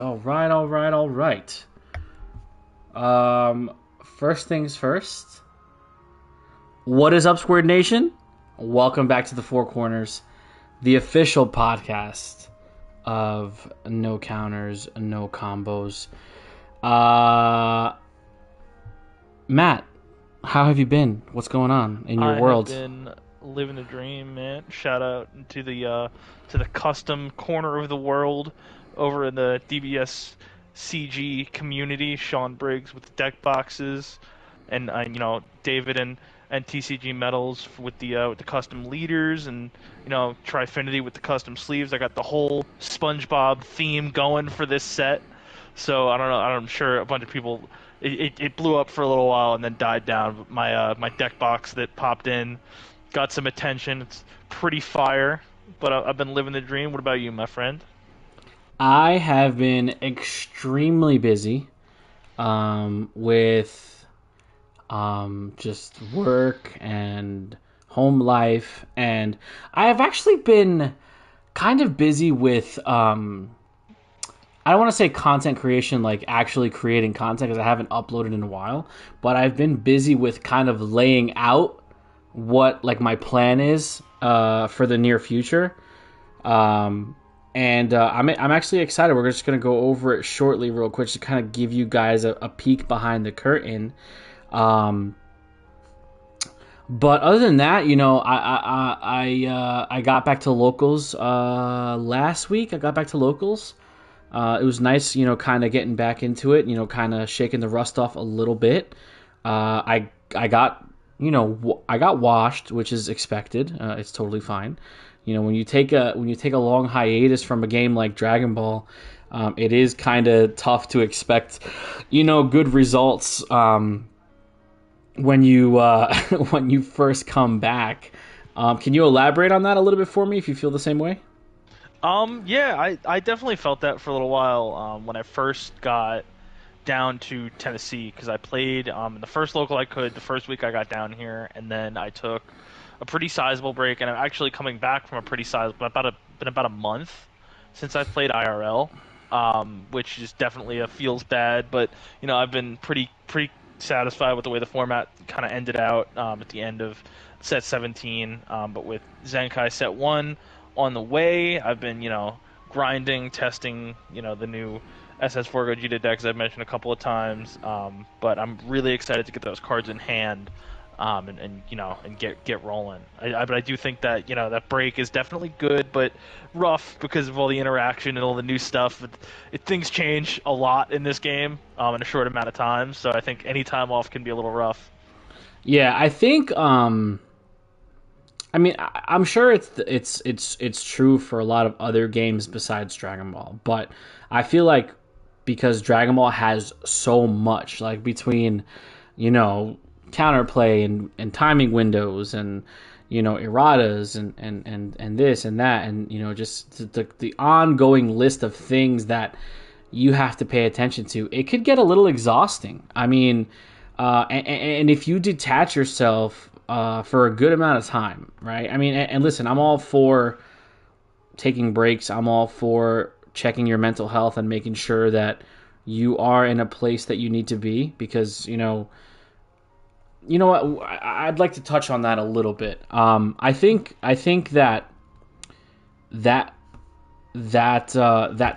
All right, all right, all right. Um, First things first. What is up, Squared Nation? Welcome back to the Four Corners, the official podcast of No Counters, No Combos. Uh, Matt, how have you been? What's going on in your I have world? been living the dream, man. Shout out to the custom corner of the world over in the DBS CG community. Sean Briggs with the deck boxes, and David and TCG medals with the custom leaders, and Trifinity with the custom sleeves. I got the whole SpongeBob theme going for this set. So I don't know. I'm sure a bunch of people. It blew up for a little while and then died down. But my deck box that popped in got some attention. It's pretty fire. But I've been living the dream. What about you, my friend? I have been extremely busy with just work and home life, and I have actually been kind of busy with I don't want to say content creation, like actually creating content, because I haven't uploaded in a while, but I've been busy with kind of laying out what like my plan is for the near future. um I'm actually excited. We're just gonna go over it shortly real quick to kind of give you guys a peek behind the curtain. um but other than that, I got back to locals last week. I got back to locals. It was nice, kind of getting back into it. Kind of shaking the rust off a little bit. I got I got washed, which is expected. It's totally fine. When you take a long hiatus from a game like Dragon Ball, it is kind of tough to expect good results. When you when you first come back. Can you elaborate on that a little bit for me if you feel the same way? Yeah, I definitely felt that for a little while when I first got down to Tennessee because I played in the first local I could the first week I got down here, and then I took a pretty sizable break, and I'm actually coming back from a pretty sizable been about a month since I've played IRL, which is definitely a feels bad, but I've been pretty satisfied with the way the format kind of ended out at the end of set 17, but with Zenkai set 1 on the way, I've been grinding, testing the new SS4 Gogeta decks I've mentioned a couple of times. But I'm really excited to get those cards in hand, and get rolling. But I do think that that break is definitely good, but rough because of all the interaction and all the new stuff. Things change a lot in this game in a short amount of time, so I think any time off can be a little rough. Yeah, I think. I mean, I'm sure it's true for a lot of other games besides Dragon Ball, but I feel like because Dragon Ball has so much, like between you know counterplay and timing windows and erratas and this and that, and just the ongoing list of things that you have to pay attention to, it could get a little exhausting. I mean, and if you detach yourself for a good amount of time, right? I mean, and listen, I'm all for taking breaks. I'm all for checking your mental health and making sure that you are in a place that you need to be, because you know what, I'd like to touch on that a little bit. I think that that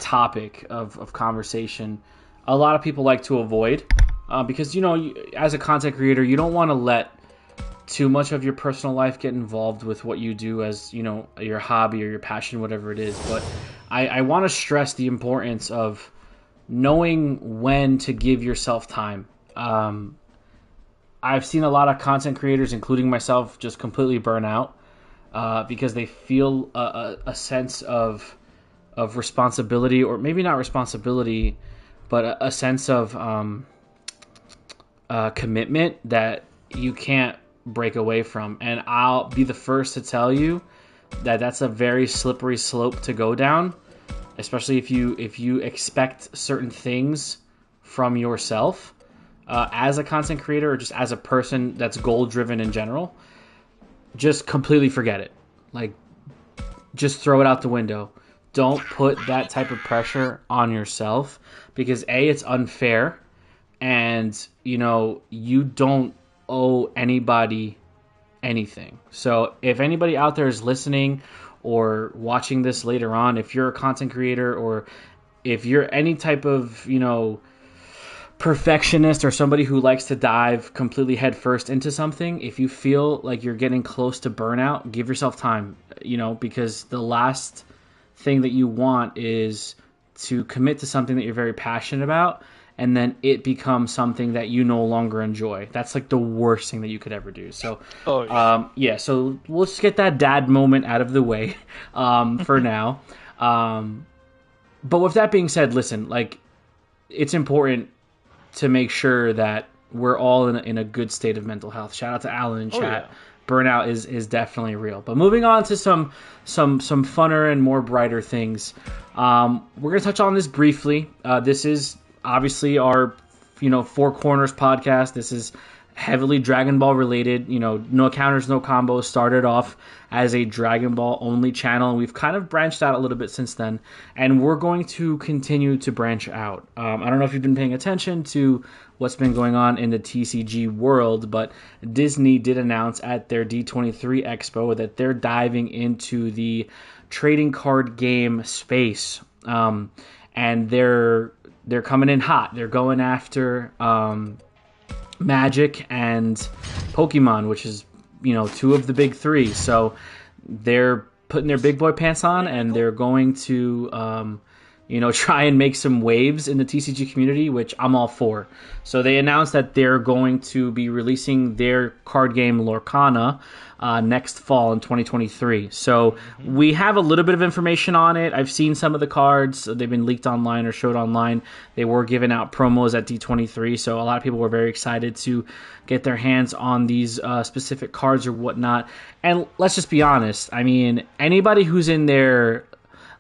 topic of conversation, a lot of people like to avoid, because as a content creator, you don't want to let too much of your personal life get involved with what you do as your hobby or your passion, whatever it is. But I want to stress the importance of knowing when to give yourself time. I've seen a lot of content creators, including myself, just completely burn out because they feel a sense of responsibility, or maybe not responsibility, but a sense of commitment that you can't break away from. And I'll be the first to tell you that that's a very slippery slope to go down, especially if you expect certain things from yourself as a content creator, or just as a person that's goal driven in general. Just completely forget it. Like, just throw it out the window. don't put that type of pressure on yourself because A, it's unfair, and you don't owe anybody anything. So if anybody out there is listening or watching this later on, if you're a content creator or if you're any type of perfectionist or somebody who likes to dive completely headfirst into something, if you feel like you're getting close to burnout, give yourself time, because the last thing that you want is to commit to something that you're very passionate about and then it becomes something that you no longer enjoy. That's like the worst thing that you could ever do. So, so let's get that dad moment out of the way for now. But with that being said, listen, like, it's important to make sure that we're all in a good state of mental health. Shout out to Alan in chat. Yeah. Burnout is definitely real. But moving on to some funner and more brighter things. We're going to touch on this briefly. This is obviously our Four Corners podcast. This is heavily Dragon Ball related. No Counters, No Combos started off as a Dragon Ball only channel, and we've kind of branched out a little bit since then, and we're going to continue to branch out. I don't know if you've been paying attention to what's been going on in the TCG world, but Disney did announce at their D23 Expo that they're diving into the trading card game space, and they're coming in hot. They're going after Magic and Pokemon, which is two of the big three. So they're putting their big boy pants on, and they're going to try and make some waves in the TCG community, which I'm all for. So they announced that they're going to be releasing their card game Lorcana next fall in 2023. So we have a little bit of information on it. I've seen some of the cards. They've been leaked online or showed online. They were giving out promos at D23, so a lot of people were very excited to get their hands on these specific cards or whatnot. And let's just be honest. I mean, anybody who's in their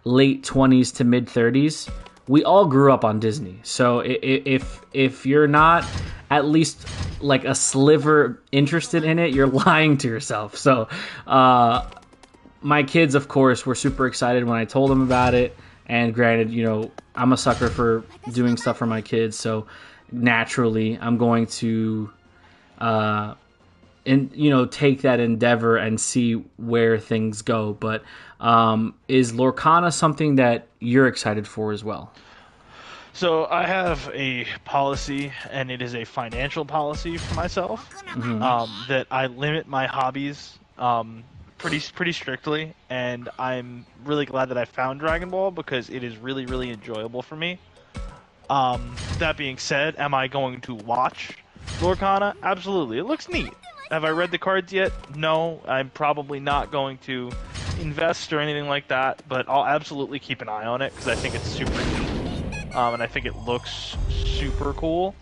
late 20s to mid 30s, we all grew up on Disney. So if you're not at least like a sliver interested in it, you're lying to yourself. So my kids, of course, were super excited when I told them about it. And granted, I'm a sucker for doing stuff for my kids. So naturally, I'm going to take that endeavor and see where things go. But is Lorcana something that you're excited for as well? So I have a policy, and it is a financial policy for myself, that I limit my hobbies pretty strictly, and I'm really glad that I found Dragon Ball because it is really, really enjoyable for me. That being said, am I going to watch Lorcana? Absolutely. It looks neat. Have I read the cards yet? No, I'm probably not going to invest or anything like that, but I'll absolutely keep an eye on it because I think it's super neat. And I think it looks super cool.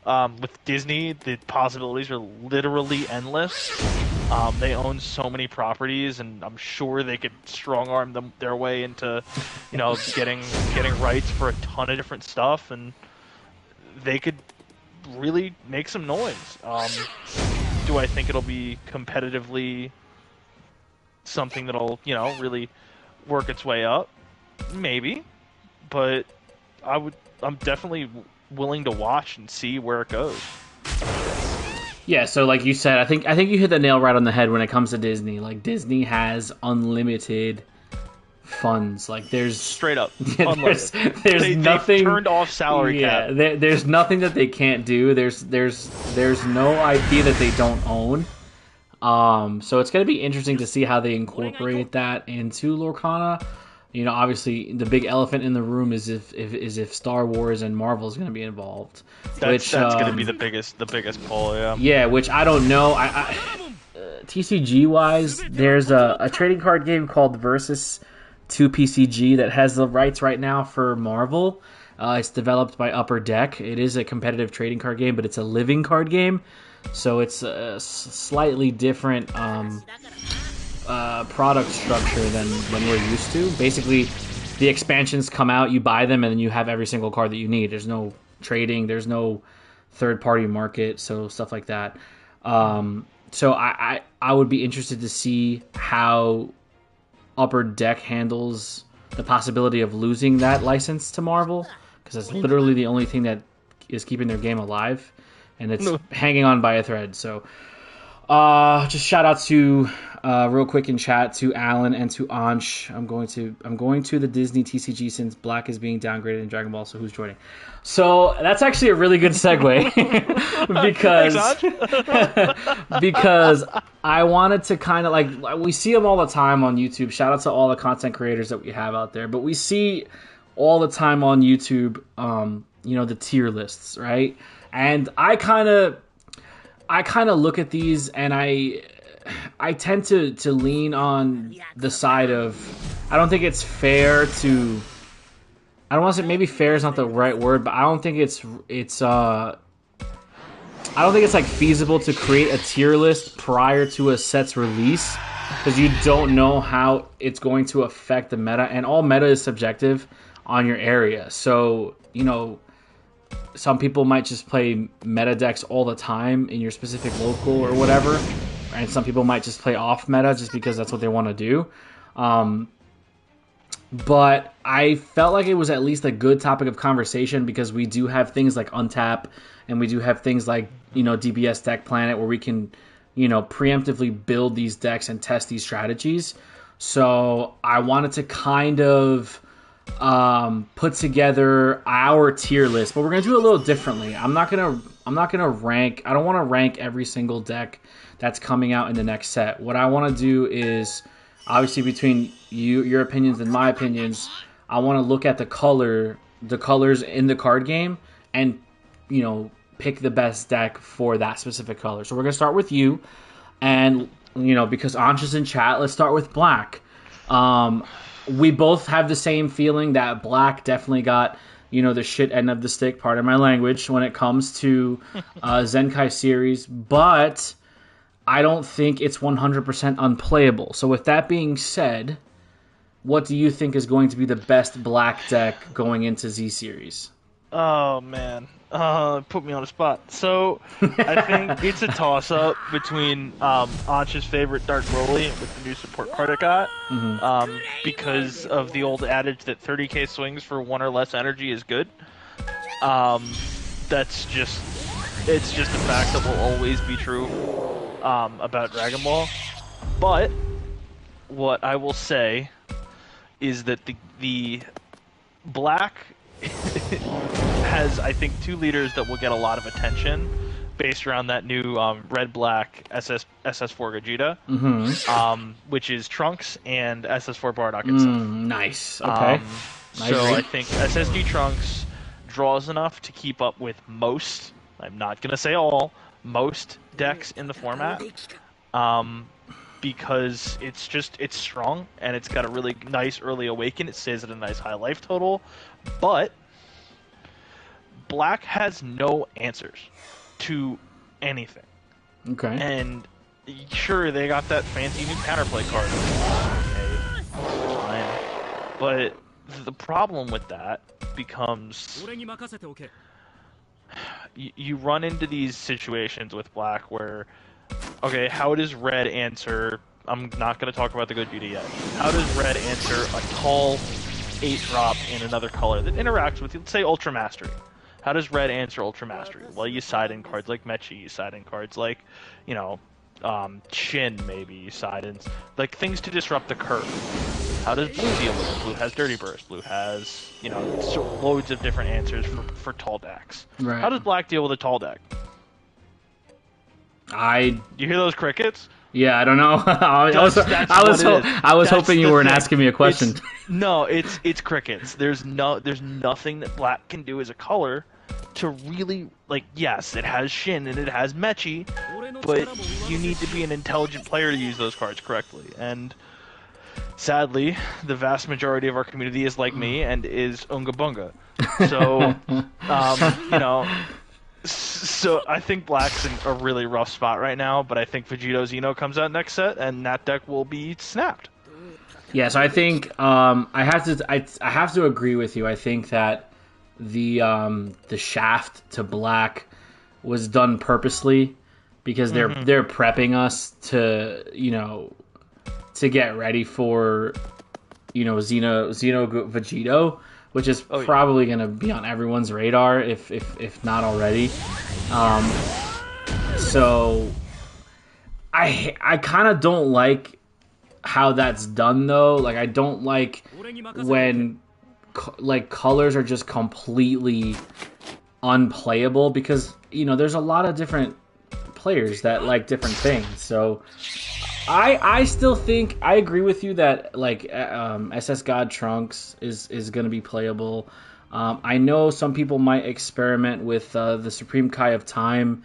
With Disney, the possibilities are literally endless. They own so many properties, and I'm sure they could strong-arm their way into, getting rights for a ton of different stuff, and they could really make some noise. Do I think it'll be competitively something that'll, really work its way up? Maybe, but I'm definitely willing to watch and see where it goes. Yeah, so like you said, I think you hit the nail right on the head when it comes to Disney. Like, Disney has unlimited funds. Like, there's straight up there's nothing. They've turned off salary cap. There's nothing that they can't do. There's no IP that they don't own. So it's gonna be interesting to see how they incorporate that into Lorcana. Obviously, the big elephant in the room is if Star Wars and Marvel is going to be involved. That's going to be the biggest pull, yeah. Yeah, which I don't know. TCG wise, there's a trading card game called Versus 2 PCG that has the rights right now for Marvel. It's developed by Upper Deck. It is a competitive trading card game, but it's a living card game, so it's a slightly different product structure than we're used to. Basically, the expansions come out, you buy them, and then you have every single card that you need. There's no trading, there's no third-party market, so stuff like that. So I would be interested to see how Upper Deck handles the possibility of losing that license to Marvel, because that's literally the only thing that is keeping their game alive, and it's hanging on by a thread. So just shout out to real quick in chat to Alan and to Ansh. I'm going to the Disney TCG since Black is being downgraded in Dragon Ball. So who's joining? So that's actually a really good segue because I wanted to kind of like, we see them all the time on YouTube. Shout out to all the content creators that we have out there, but we see all the time on YouTube, the tier lists, right? And I kind of look at these and I tend to lean on the side of, I don't think it's fair to, I don't want to say, maybe fair is not the right word, but I don't think it's like feasible to create a tier list prior to a set's release, because you don't know how it's going to affect the meta, and all meta is subjective on your area. So, some people might just play meta decks all the time in your specific local or whatever, and some people might just play off meta just because that's what they want to do. But I felt like it was at least a good topic of conversation, because we do have things like Untap, and we do have things like, DBS Deck Planet, where we can, preemptively build these decks and test these strategies. So I wanted to kind of put together our tier list, but we're gonna do it a little differently. I'm not gonna rank. I don't want to rank every single deck that's coming out in the next set. What I want to do is, obviously, between your opinions and my opinions, I want to look at the colors in the card game, and pick the best deck for that specific color. So we're gonna start with you, and because Ansh is in chat, let's start with Black. We both have the same feeling that Black definitely got, the shit end of the stick, pardon my language, when it comes to Zenkai series, but I don't think it's 100% unplayable. So with that being said, what do you think is going to be the best Black deck going into Z series? Oh, man. Put me on the spot. So, I think it's a toss-up between Ansh's favorite Dark Broly with the new support card it got, because of the old adage that 30k swings for one or less energy is good. It's just a fact that will always be true about Dragon Ball. But what I will say is that the Black has, I think, two leaders that will get a lot of attention based around that new red-black SS4 Gogeta, which is Trunks and SS4 Bardock itself. Nice. Okay. So I think SSG Trunks draws enough to keep up with most, I'm not going to say all, most decks in the format, because it's strong, and it's got a really nice early awaken. It stays at a nice high life total, but Black has no answers to anything. Okay. And sure, they got that fancy new counterplay card. Okay, fine. But the problem with that becomes you run into these situations with Black where, okay, how does Red answer? I'm not going to talk about the Gogeta yet. How does Red answer a tall 8-drop in another color that interacts with, let's say, Ultra Mastery? How does Red answer Ultra Mastery? Well, you side in cards like Mechi, you side in cards like, Shin, maybe, you side in, like, things to disrupt the curve. How does Blue deal with it? Blue has Dirty Burst. Blue has, loads of different answers for tall decks. Right. How does Black deal with a tall deck? You hear those crickets? Yeah, I don't know. I was hoping you weren't asking me a question. It's crickets. There's nothing that Black can do as a color to really, like, yes, it has Shin and it has Mechi, but you need to be an intelligent player to use those cards correctly. And sadly, the vast majority of our community is like me and is Unga Bunga. So, So I think Black's in a really rough spot right now, but I think Vegito Xeno comes out next set, and that deck will be snapped. Yeah, so I think I have to agree with you. I think that the shaft to Black was done purposely, because they're prepping us to to get ready for Vegito, which is Oh yeah. probably going to be on everyone's radar if not already. Um, so I kind of don't like how that's done though. Like I don't like when like colors are just completely unplayable because there's a lot of different players that like different things. So I still think I agree with you that like SS God Trunks is going to be playable. I know some people might experiment with the Supreme Kai of Time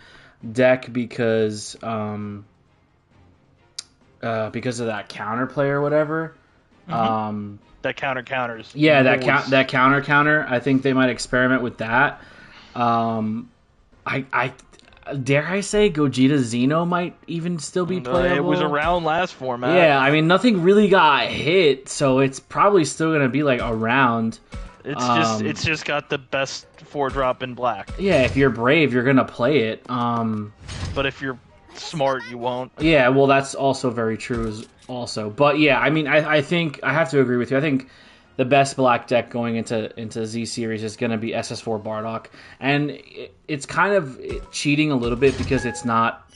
deck because of that counterplay or whatever. Hmm. Um, That counters yeah, that moist. counter. I think they might experiment with that. Um, I dare I say Gogeta Xeno might even still be It was playable. around last format. Yeah, I mean nothing really got hit, so it's probably still gonna be like around. It's just got the best 4-drop in black. Yeah, if you're brave, you're gonna play it. But if you're smart, you won't. Yeah, well, that's also very true. Also, but yeah, I mean, I think I have to agree with you. I think the best black deck going into Z series is going to be SS4 Bardock, and it's kind of cheating a little bit because it's not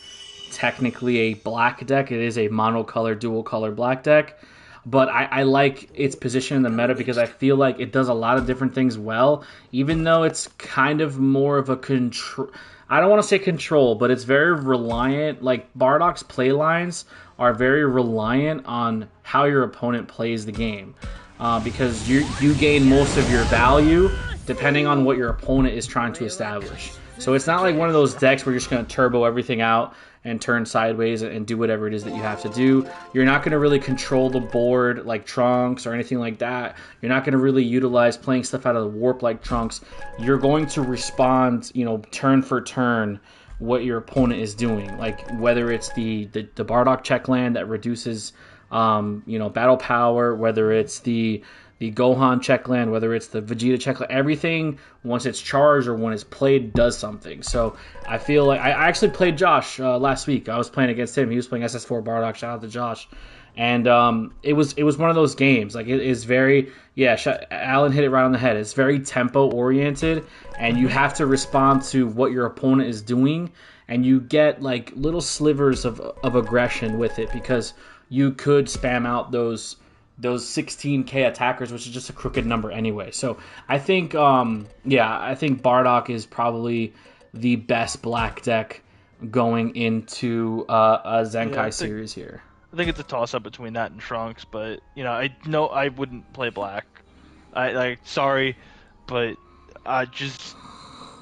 technically a black deck. It is a monocolor, dual color black deck. But I like its position in the meta because I feel like it does a lot of different things well, even though it's kind of more of a control. I don't want to say control, but it's very reliant. Like Bardock's play lines are very reliant on how your opponent plays the game, because you gain most of your value depending on what your opponent is trying to establish. So it's not like one of those decks where you're just going to turbo everything out and turn sideways and do whatever it is that you have to do. You're not going to really control the board like Trunks or anything like that. You're not going to really utilize playing stuff out of the warp like Trunks. You're going to respond, turn for turn what your opponent is doing. Like whether it's the Bardock check land that reduces battle power, whether it's the Gohan checkland, whether it's the Vegeta checkland, everything once it's charged or when it's played does something. So I feel like I actually played Josh last week. I was playing against him. He was playing SS4 Bardock. Shout out to Josh. And it was one of those games. Like it is very Alan hit it right on the head. It's very tempo oriented, and you have to respond to what your opponent is doing, and you get like little slivers of aggression with it because you could spam out those 16k attackers, which is just a crooked number anyway. So I think, I think Bardock is probably the best black deck going into a Zenkai series here. I think it's a toss up between that and Trunks, but I know I wouldn't play black. Sorry, but I just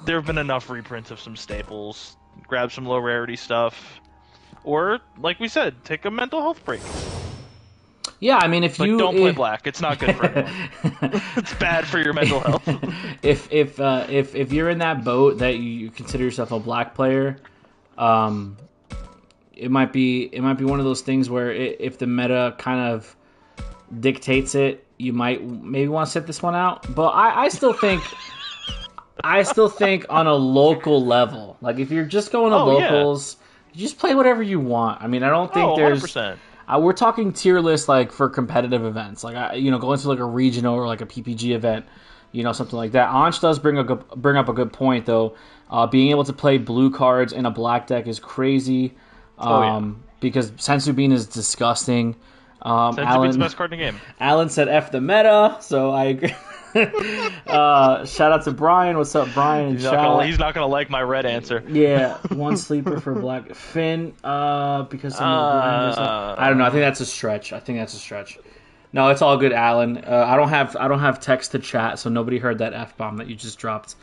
there have been enough reprints of some staples. Grab some low rarity stuff, or like we said, take a mental health break. Yeah, I mean, But don't play black. It's not good for anyone. It's bad for your mental health. if you're in that boat that you consider yourself a black player, it might be one of those things where if the meta kind of dictates it, you might maybe want to sit this one out. But I still think on a local level, like if you're just going to locals, you just play whatever you want. I mean, I don't think there's 100%. We're talking tier list like for competitive events, like going to like a regional or like a PPG event, something like that. Ansh does bring up a good point though. Being able to play blue cards in a black deck is crazy, because Senzu Bean is disgusting. Senzu Bean's the best card in the game. Alan said F the meta, so I agree. Shout out to Brian. What's up, Brian? He's not gonna like my red answer. Yeah, one sleeper for black Finn. Because I don't know. I think that's a stretch. No, it's all good, Alan. I don't have text to chat, so nobody heard that F bomb that you just dropped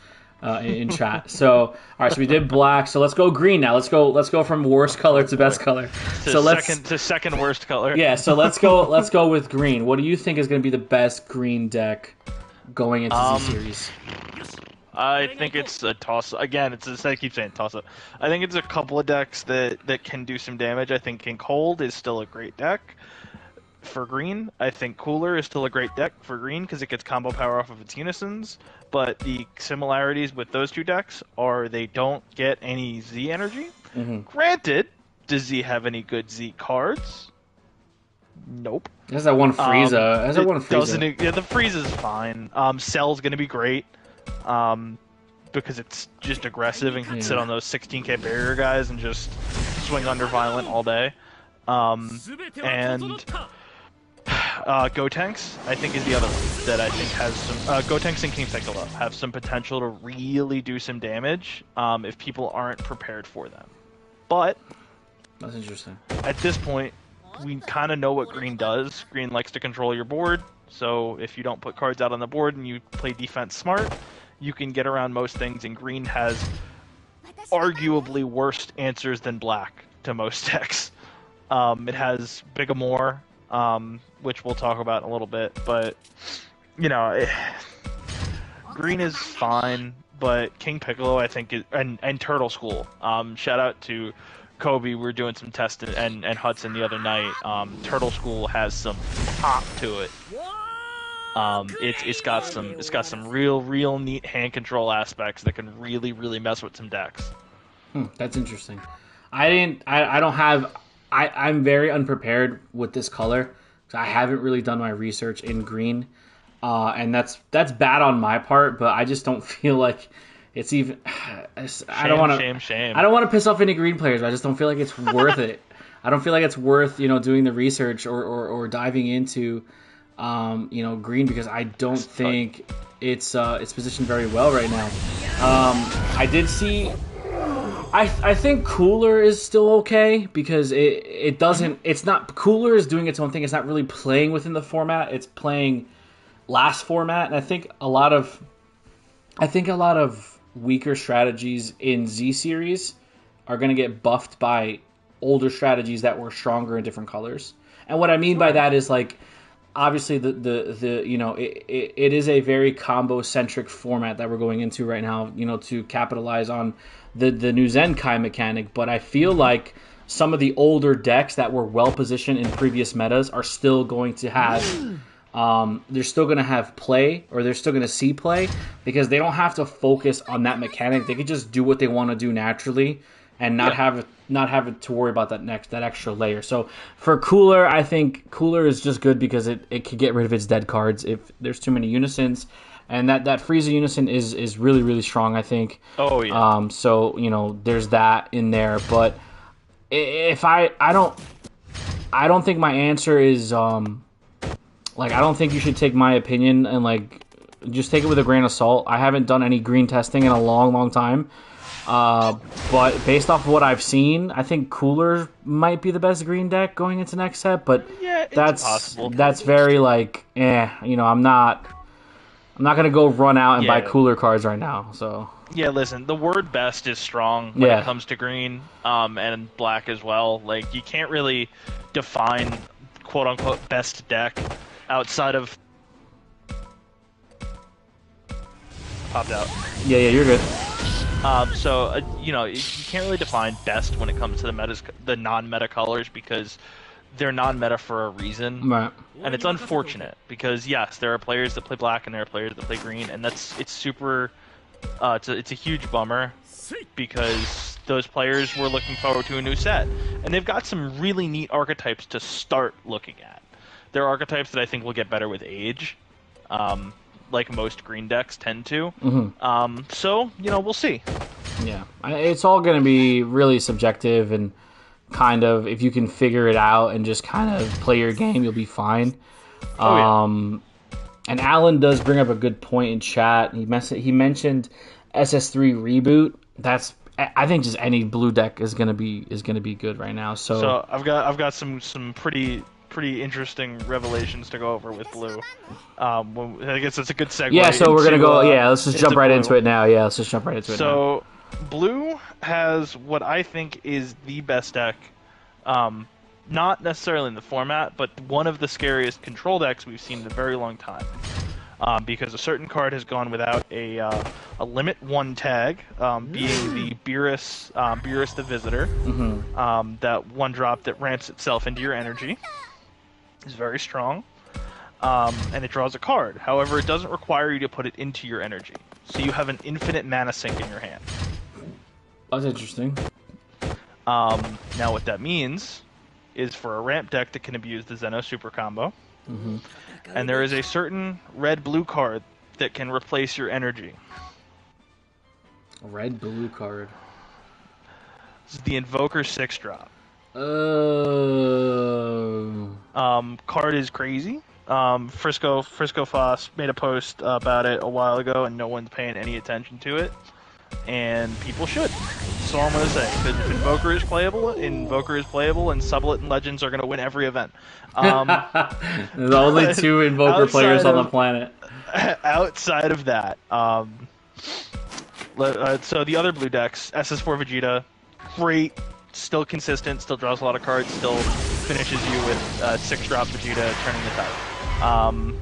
in chat. So all right, so we did black. So let's go green now. Let's go from worst color to best color. To second worst color. Yeah. So let's go with green. What do you think is going to be the best green deck going into Z series? I think it's a toss. Again, I keep saying toss up. I think it's a couple of decks that can do some damage. I think King Cold is still a great deck for green. I think Cooler is still a great deck for green because it gets combo power off of its unisons. But the similarities with those two decks are they don't get any Z energy. Mm-hmm. Granted, does Z have any good Z cards? Nope. There's that one Frieza. There's that one It doesn't. Frieza. Yeah, the freeze is fine. Cell's gonna be great. Because it's just aggressive and can sit on those 16k barrier guys and just swing under violent all day. And Gotenks, I think, is the other one that I think has some. Gotenks and King Piccolo have some potential to really do some damage if people aren't prepared for them. But That's interesting. at this point, we kind of know what Green does. Green likes to control your board, so if you don't put cards out on the board and you play defense smart, you can get around most things, and Green has arguably worse answers than Black to most decks. It has Bigamore, which we'll talk about in a little bit, but, you know, Green is fine, but King Piccolo, I think, and Turtle School. Shout out to Kobe. We were doing some testing, and Hudson the other night. Turtle School has some pop to it. It's got some real neat hand control aspects that can really mess with some decks. That's interesting. I'm very unprepared with this color. I haven't really done my research in Green, and that's bad on my part. But I just don't feel like it's even. I don't want to. Shame. I don't want to piss off any Green players. But I just don't feel like it's worth it. I don't feel like it's worth doing the research or diving into. Green, because I don't think it's positioned very well right now. I did see. I think Cooler is still okay because it doesn't. It's not. Cooler is doing its own thing. It's not really playing within the format. It's playing last format, and I think a lot of weaker strategies in Z series are going to get buffed by older strategies that were stronger in different colors. And what I mean by that is, like, obviously it is a very combo centric format that we're going into right now, to capitalize on the new Zenkai mechanic. But I feel like some of the older decks that were well positioned in previous metas are still going to have they're still going to have play, or they're still going to see play, because they don't have to focus on that mechanic. They can just do what they want to do naturally and not have to worry about that extra layer. So for Cooler, I think Cooler is just good because it could get rid of its dead cards if there's too many unisons, and that Frieza unison is really strong, I think. Oh yeah. So there's that in there, but if I don't think my answer is I don't think you should take my opinion and just take it with a grain of salt. I haven't done any Green testing in a long time. But based off of what I've seen, I think Cooler might be the best Green deck going into next set. But yeah, that's possible. That's very I'm not gonna go run out and buy Cooler cards right now. So yeah, listen, the word best is strong when it comes to Green, and Black as well. Like, you can't really define quote unquote best deck outside of popped out. Yeah, you're good. You can't really define best when it comes to the non-meta colors, because they're non-meta for a reason. Right. And it's unfortunate because, yes, there are players that play Black and there are players that play Green, and it's super. It's a huge bummer because those players were looking forward to a new set, and they've got some really neat archetypes to start looking at. There are archetypes that I think will get better with age. Like most Green decks tend to. Mm-hmm. So, we'll see. Yeah. It's all going to be really subjective, and kind of, if you can figure it out and just kind of play your game, you'll be fine. And Alan does bring up a good point in chat. He mentioned SS3 Reboot. I think just any blue deck is gonna be good right now. So I've got some pretty interesting revelations to go over with blue. I guess it's a good segue. Yeah, so we're gonna go. Let's just jump right into it now. Yeah, let's just jump right into it now. So blue has what I think is the best deck. Not necessarily in the format, but one of the scariest control decks we've seen in a very long time. Because a certain card has gone without a limit 1 tag, being the Beerus the Visitor. Mm-hmm. That 1-drop that ramps itself into your energy is very strong, and it draws a card. However, it doesn't require you to put it into your energy, so you have an infinite mana sink in your hand. That's interesting. Now what that means is for a ramp deck that can abuse the Zeno super combo. Mm-hmm. And there is a certain red-blue card that can replace your energy. Red-blue card. This is the Invoker 6-drop. Oh. Card is crazy. Frisco Foss made a post about it a while ago, and no one's paying any attention to it. And people should. That's all I'm going to say. Because if Invoker is playable, and Sublet and Legends are going to win every event. There's only 2 Invoker players on the planet. Outside of that, so the other blue decks, SS4 Vegeta, great, still consistent, still draws a lot of cards, still finishes you with 6-drop Vegeta turning the tide.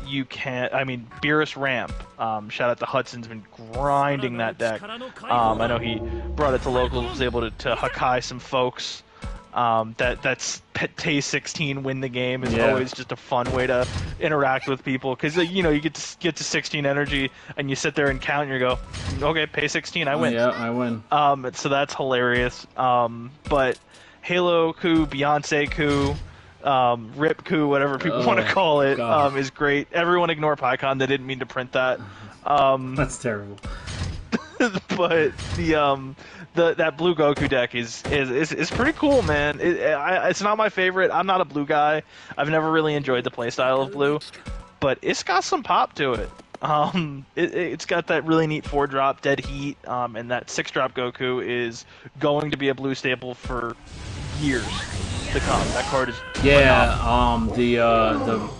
You can't. I mean, Beerus Ramp. Shout out to Hudson's been grinding that deck. I know he brought it to locals, was able to Hakai some folks. That's Pay 16 win the game is always just a fun way to interact with people because you get to 16 energy and you sit there and count and you go, okay, Pay 16, I win. Yeah, I win. So that's hilarious. But Halo Coup, Beyonce Coup. Rip Coup, whatever people want to call it, is great. Everyone ignore PyCon. They didn't mean to print that. That's terrible. But that blue Goku deck is pretty cool, man. It's not my favorite. I'm not a blue guy. I've never really enjoyed the playstyle of blue, but it's got some pop to it. It's got that really neat 4-drop Dead Heat, and that 6-drop Goku is going to be a blue staple for years to come. That card is phenomenal.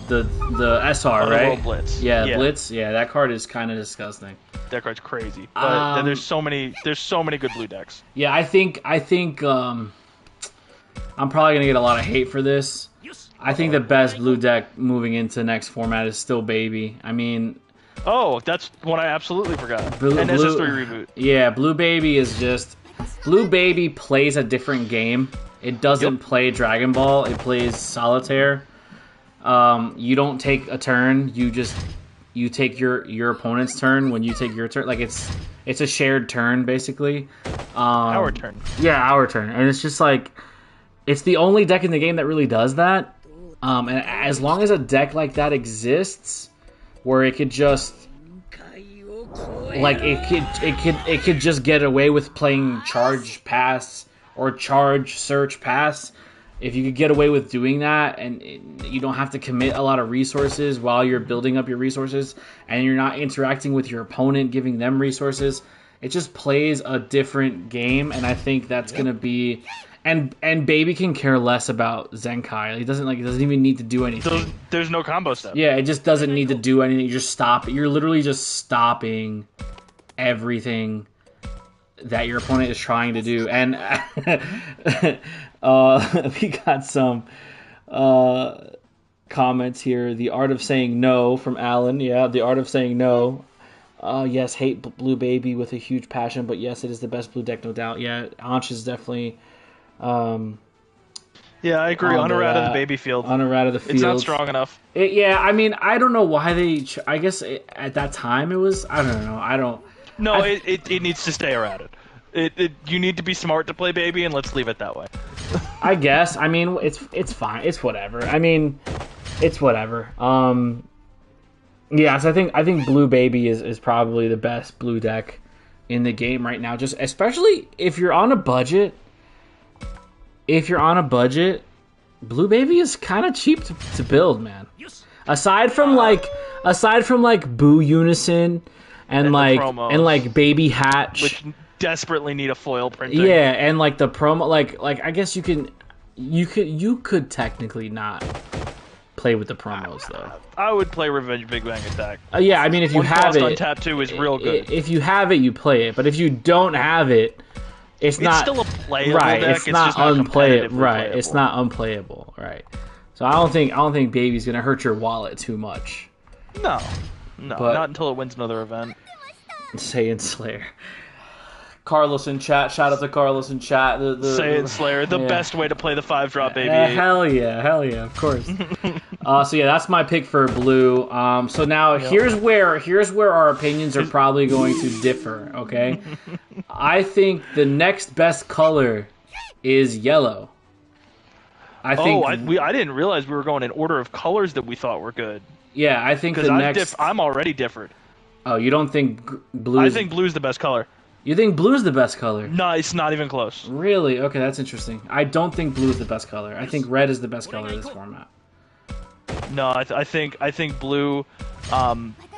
The SR, right? World Blitz. Yeah, Blitz. Yeah, that card is kind of disgusting. That card's crazy. But there's so many good blue decks. Yeah, I think I'm probably gonna get a lot of hate for this. I think the best blue deck moving into next format is still Baby. I mean, that's what I absolutely forgot. And SS3 reboot. Yeah, Blue Baby is just Blue Baby plays a different game. It doesn't play Dragon Ball. It plays Solitaire. You don't take a turn. You take your opponent's turn when you take your turn. Like it's a shared turn basically. Our turn. Yeah, our turn. And it's just like it's the only deck in the game that really does that. And as long as a deck like that exists, where it could just like it could just get away with playing Charge Pass or Charge Search Pass. If you could get away with doing that and you don't have to commit a lot of resources while you're building up your resources and you're not interacting with your opponent, giving them resources, it just plays a different game, and I think that's going to be... And Baby can care less about Zenkai. He doesn't even need to do anything. There's no combo step. Yeah, it just doesn't need to do anything. You just stop. You're literally just stopping everything that your opponent is trying to do. And we got some comments here. The Art of Saying No from Alan. Yeah, The Art of Saying No. Yes, hate Blue Baby with a huge passion, but yes, it is the best blue deck, no doubt. Yeah, Anch is definitely... yeah, I agree. Unerrata of the Baby field. Unerrata of the field. It's not strong enough. Yeah, I mean, I don't know why they... I guess at that time it was... I don't know. No, it needs to stay errated. You need to be smart to play Baby, and let's leave it that way. I guess. I mean, it's fine. It's whatever. I mean, it's whatever. Yeah, so I think Blue Baby is probably the best blue deck in the game right now. Just especially if you're on a budget. If you're on a budget, Blue Baby is kind of cheap to build, man. Aside from Boo Unison and Baby Hatch, which desperately need a foil printing. Yeah, and like the promo, like I guess you could technically not play with the promos though. I would play Revenge Big Bang Attack. Yeah, I mean if you have it, on tap 2 is real good. If you have it, you play it. But if you don't have it, it's not still a playable right. deck. It's not unplayable. Right. It's not unplayable. Right. So I don't think Baby's gonna hurt your wallet too much. No, not until it wins another event. Saiyan Slayer. Carlos in chat. Shout out to Carlos in chat. Saiyan Slayer, the best way to play the 5-drop, baby. Hell yeah, of course. So yeah, that's my pick for blue. So now here's where our opinions are probably going to differ. Okay, I think the next best color is yellow. I Oh, think I didn't realize we were going in order of colors that we thought were good. yeah, I think Because the next. I'm already differed. Oh, you don't think blue I is? think blue's the best color. You think blue's the best color? No, it's not even close. Really? Okay, that's interesting. I don't think blue is the best color. I think red is the best color of this format. No, I think blue.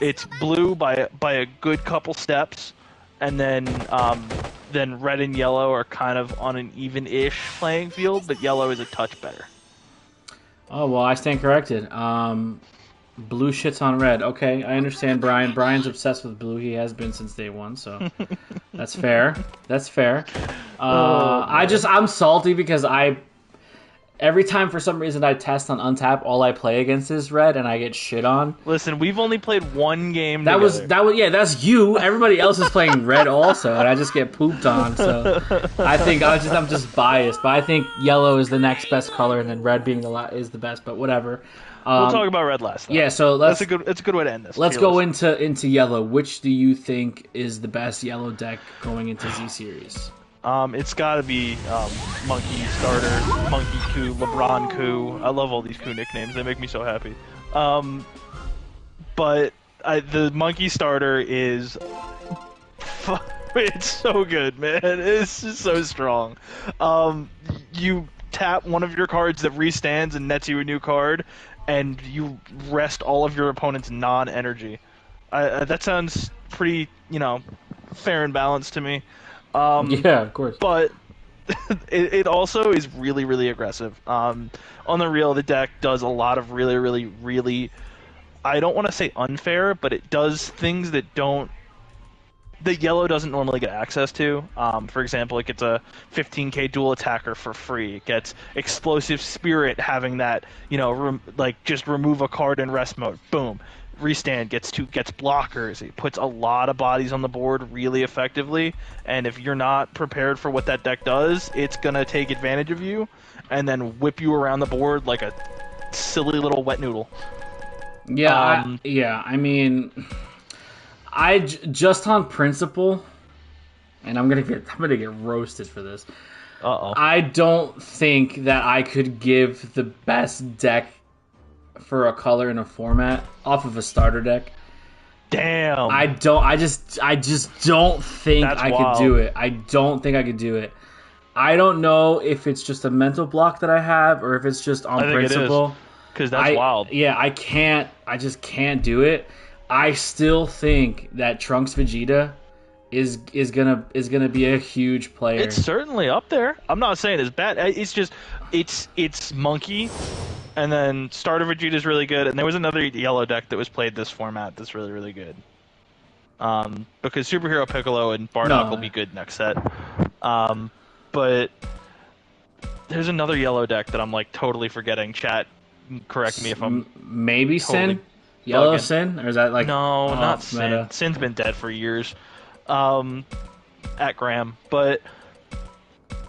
It's blue by a good couple steps, and then red and yellow are kind of on an even-ish playing field, but yellow is a touch better. Oh well, I stand corrected. Blue shits on red. Okay, I understand, Brian. Brian's obsessed with blue. He has been since day one, so that's fair. That's fair. I'm salty because every time for some reason I test on Untap, all I play against is red, and I get shit on. Listen, we've only played one game. That was yeah. That's you. Everybody else is playing red also, and I just get pooped on. So I think I'm just biased, but I think yellow is the next best color, and then red being is the best. But whatever. We'll talk about red last. Though. Yeah, so it's a good way to end this. Let's go into yellow. Which do you think is the best yellow deck going into Z Series? It's got to be Monkey Starter, Monkey Coup, LeBron Coup. I love all these Coup nicknames. They make me so happy. But the Monkey Starter is it's so good, man. It's just so strong. You tap one of your cards that restands and nets you a new card, and you rest all of your opponent's non-energy. That sounds pretty, fair and balanced to me. Yeah, of course. But it also is really, really aggressive. On the real, the deck does a lot of really, really, really, I don't want to say unfair, but it does things that yellow doesn't normally get access to. For example, it gets a 15k dual attacker for free. It gets Explosive Spirit having that, just remove a card in rest mode. Boom. Restand gets blockers. It puts a lot of bodies on the board really effectively, and if you're not prepared for what that deck does, it's gonna take advantage of you and then whip you around the board like a silly little wet noodle. Yeah, I mean, just on principle, and I'm gonna get roasted for this. Uh-oh. I don't think that I could give the best deck for a color in a format off of a starter deck. Damn. I just don't think I could do it. I don't think I could do it. I don't know if it's just a mental block that I have or if it's just on principle. Because that's wild. Yeah, I just can't do it. I still think that Trunks Vegeta is gonna be a huge player. It's certainly up there. I'm not saying it's bad. It's just it's Monkey. And then Starter Vegeta is really good, and there was another yellow deck that was played this format that's really, really good. Because Superhero Piccolo and Bardock will be good next set. But there's another yellow deck that I'm totally forgetting. Chat, correct me if I'm maybe totally Sin, Yellow Sin, or is that no, not Sin. Meta? Sin's been dead for years. At Graham, but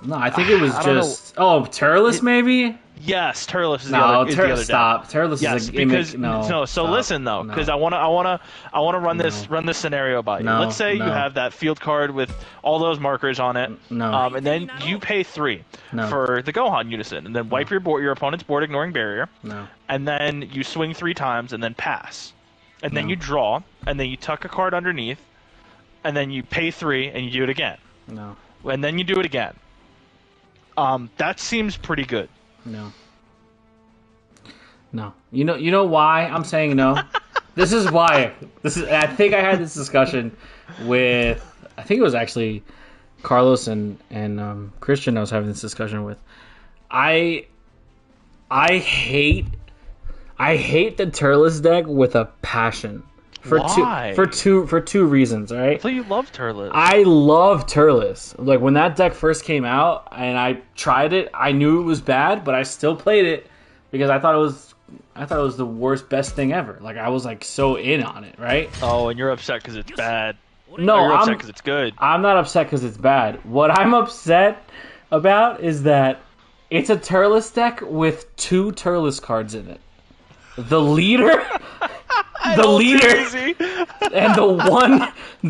no, I think it was just Turles maybe. Yes, Turles is the other deck. Stop. Turles is a gimmick. Listen though, because I wanna run this scenario by you. Let's say you have that field card with all those markers on it. And then you pay 3 for the Gohan Unison, and then wipe your opponent's board, ignoring barrier. And then you swing 3 times, and then pass. And then you draw, and then you tuck a card underneath, and then you pay 3, and you do it again. And then you do it again. That seems pretty good. No. You know why I'm saying no? This is why. I think I had this discussion with, I think it was actually Carlos and Christian I was having this discussion with. I hate the Turles deck with a passion. Why? For two reasons, all right? I thought you loved Turles. I love Turles. When that deck first came out and I tried it, I knew it was bad, but I still played it because I thought it was the best thing ever. I was so in on it, right? Oh, and you're upset because it's bad. No, you're upset because it's good. I'm not upset because it's bad. What I'm upset about is that it's a Turles deck with 2 Turles cards in it. The leader and the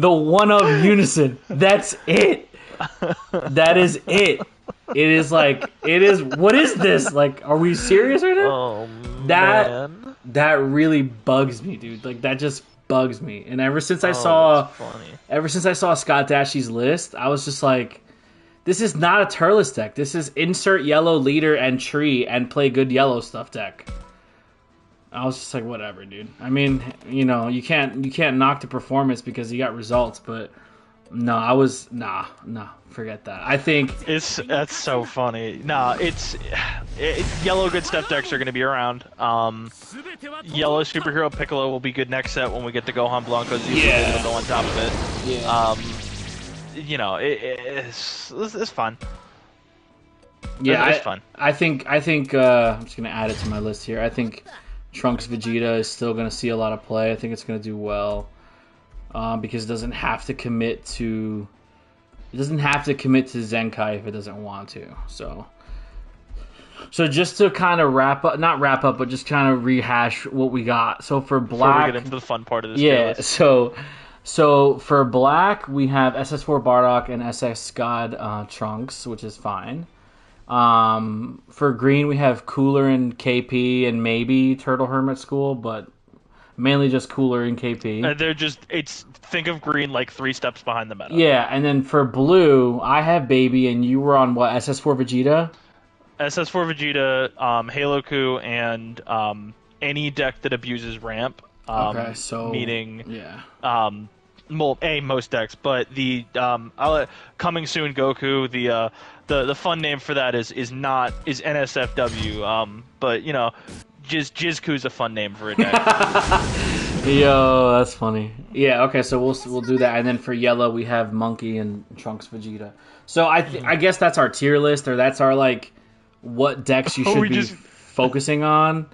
one of Unison. That's it. That is it. It is like it is. What is this? Like, are we serious right now? Oh That man. that really bugs me, dude. Like that just bugs me. And Oh, that's funny. ever since I saw Scott Dashy's list, I was just like, this is not a Turles deck. This is insert yellow leader and tree and play good yellow stuff deck. I was just like, whatever, dude. I mean, you can't knock the performance because you got results, but no, forget that. I think That's so funny. Nah, yellow good stuff decks are going to be around. Yellow superhero Piccolo will be good next set when we get to Gohan Blanco Z. Yeah. It'll go on top of it. yeah, It's fun. yeah, It's fun. I think I'm just gonna add it to my list here. I think Trunks Vegeta is still gonna see a lot of play. I think it's gonna do well because it doesn't have to commit to Zenkai if it doesn't want to. So just to kind of not wrap up, but just kind of rehash what we got. So for Black, Before we get into the fun part of this, yeah. So for Black, we have SS4 Bardock and SS God Trunks, which is fine. For Green, we have Cooler and KP and maybe Turtle Hermit School, but mainly just Cooler and KP. Think of Green like 3 steps behind the meta. Yeah, and then for Blue, I have Baby, and you were on what, SS4 Vegeta? SS4 Vegeta, Halo Coup, and any deck that abuses ramp. Okay, so meaning yeah. Most decks, but the coming soon Goku. The fun name for that is NSFW. But Jizku's a fun name for a deck. Yo, that's funny. Yeah, okay, so we'll do that, and then for Yellow we have Monkey and Trunks Vegeta. So I guess that's our tier list, or that's our like what decks you should be focusing on.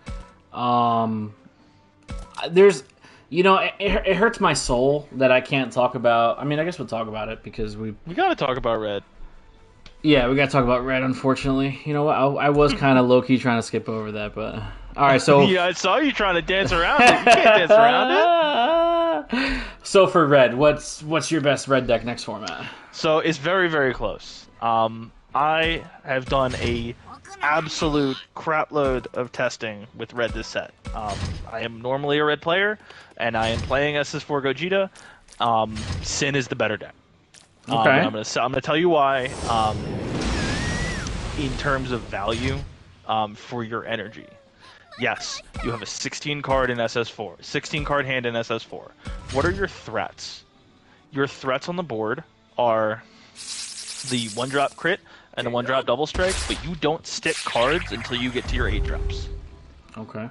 There's, it hurts my soul that I can't talk about. I mean, I guess we'll talk about it because we gotta talk about Red. Yeah, we gotta talk about Red. Unfortunately, you know what? I was kind of low key trying to skip over that, but all right. So yeah, I saw you trying to dance around it. You can't dance around it. So for Red, what's your best Red deck next format? So it's very, very close. I have done a absolute crapload of testing with Red this set. I am normally a Red player, and I am playing SS4 Gogeta. Sin is the better deck. Okay. I'm gonna tell you why. In terms of value, for your energy. Yes, you have a 16 card in SS4, 16 card hand in SS4. What are your threats? Your threats on the board are the 1-drop crit and the 1-drop double strike, but you don't stick cards until you get to your 8 drops. Okay.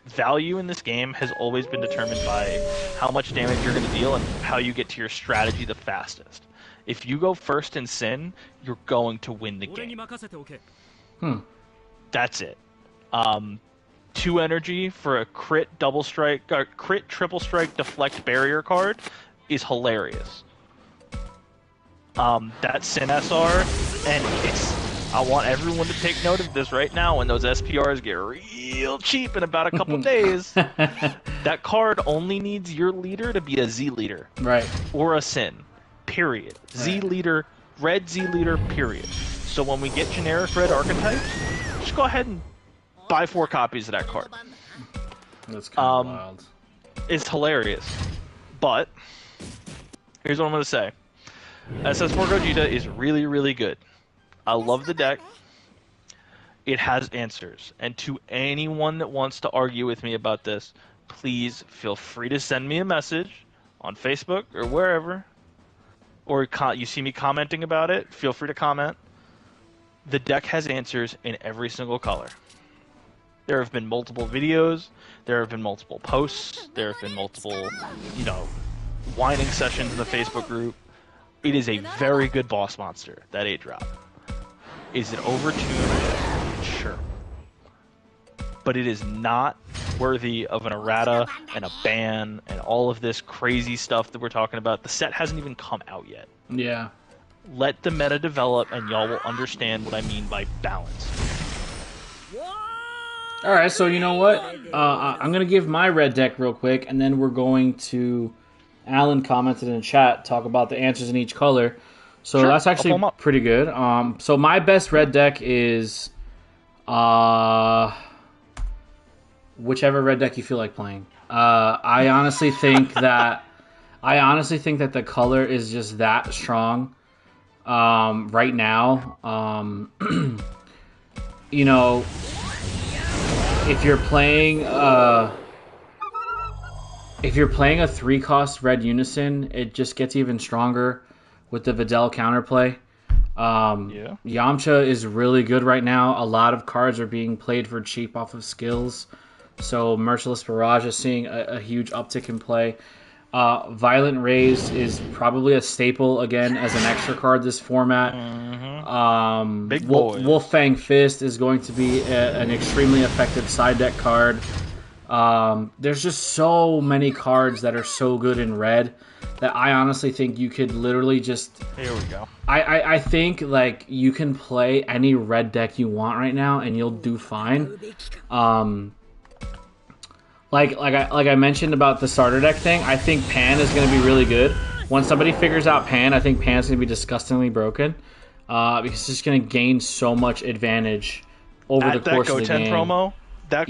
Value in this game has always been determined by how much damage you're going to deal and how you get to your strategy the fastest. If you go first in Sin, you're going to win the game. That's it. 2 energy for a crit double strike, or crit triple strike deflect barrier card is hilarious. That's Sin SR, and I want everyone to take note of this right now when those SPRs get real cheap in about a couple days. That card only needs your leader to be a Z leader. Right. Or a Sin. Period. Right. Z leader, Red Z leader, period. So when we get generic Red archetypes, just go ahead and buy 4 copies of that card. That's kind of wild. It's hilarious. But here's what I'm going to say. SS4 Gogeta is really, really good. I love the deck. It has answers. And to anyone that wants to argue with me about this, please feel free to send me a message on Facebook or wherever. Or you see me commenting about it, feel free to comment. The deck has answers in every single color. There have been multiple videos. There have been multiple posts. There have been multiple, whining sessions in the Facebook group. It is a very good boss monster, that 8-drop. Is it overtuned? Sure. But it is not worthy of an errata and a ban and all of this crazy stuff that we're talking about. The set hasn't even come out yet. Yeah. Let the meta develop and y'all will understand what I mean by balance. All right, so you know what? I'm going to give my Red deck real quick, and then we're going to... Alan commented in the chat, talk about the answers in each color. So Sure, that's I'll pull actually them up. pretty good. So my best red deck is uh, whichever red deck you feel like playing. I honestly think that the color is just that strong right now. You know, if you're playing a 3-cost red unison, it just gets even stronger with the Videl counterplay. Yeah. Yamcha is really good right now. A lot of cards are being played for cheap off of skills. So Merciless Barrage is seeing a huge uptick in play. Violent Raise is probably a staple again as an extra card this format. Big boys. Wolfang Fist is going to be an extremely effective side deck card. There's just so many cards that are so good in red that I honestly think you could literally just. Here we go. I think like you can play any red deck you want right now and you'll do fine. Like I mentioned about the starter deck thing, I think Pan is going to be really good. Once somebody figures out Pan, I think Pan's going to be disgustingly broken because it's just going to gain so much advantage over the course of the That game. promo, that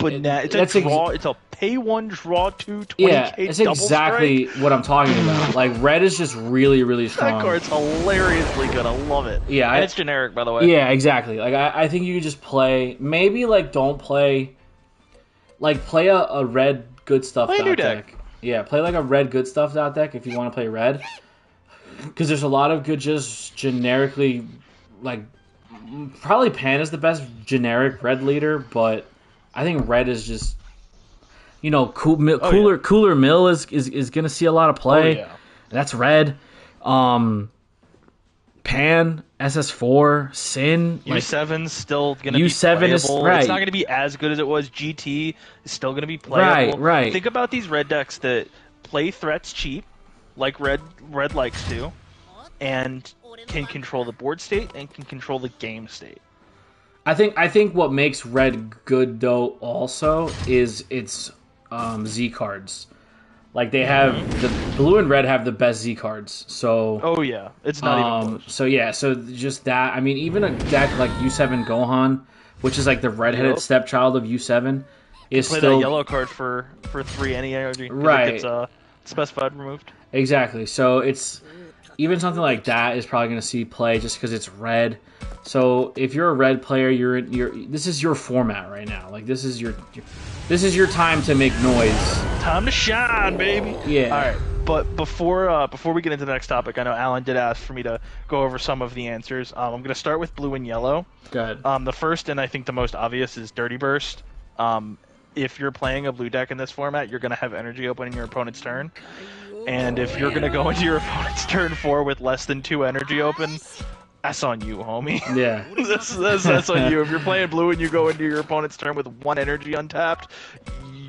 card it's a draw. It's a pay 1, draw 2, 20k Yeah, it's double exactly strike. what I'm talking about. Like red is just really, really strong. That card's hilariously good. I love it. Yeah, and it's generic, by the way. Yeah, exactly. Like I think you could just play. Maybe like don't play. Like play a red good stuff Play a new deck. Yeah, play like a red good stuff deck if you want to play red. Because there's a lot of good just generically like probably Pan is the best generic red leader, but I think red is just Cooler Mill is gonna see a lot of play. Oh, yeah. That's red. Pan, SS4, Sin, U7's still going to be U7 playable. is right. It's not going to be as good as it was. GT is still going to be playable. Right. Think about these red decks that play threats cheap, like red likes to, and can control the board state and can control the game state. I think what makes red good though also is its Z cards. Like they have the blue and red have the best Z cards. So oh yeah, it's not even close. So yeah, so just that. I mean, even a deck like U7 Gohan, which is like the redheaded stepchild of U7, is play still that yellow card for 3 any energy. Right. It gets specified removed. Exactly. So it's even something like that is probably going to see play just because it's red. So if you're a red player, this is your format right now. Like this is your time to make noise. Time to shine, baby. Yeah. All right. But before we get into the next topic, I know Alan did ask for me to go over some of the answers. I'm going to start with blue and yellow. Go ahead. The first and I think the most obvious is Dirty Burst. If you're playing a blue deck in this format, you're going to have energy open in your opponent's turn. And if you're going to go into your opponent's turn 4 with less than 2 energy open, that's on you, homie. Yeah. that's on you. If you're playing blue and you go into your opponent's turn with 1 energy untapped,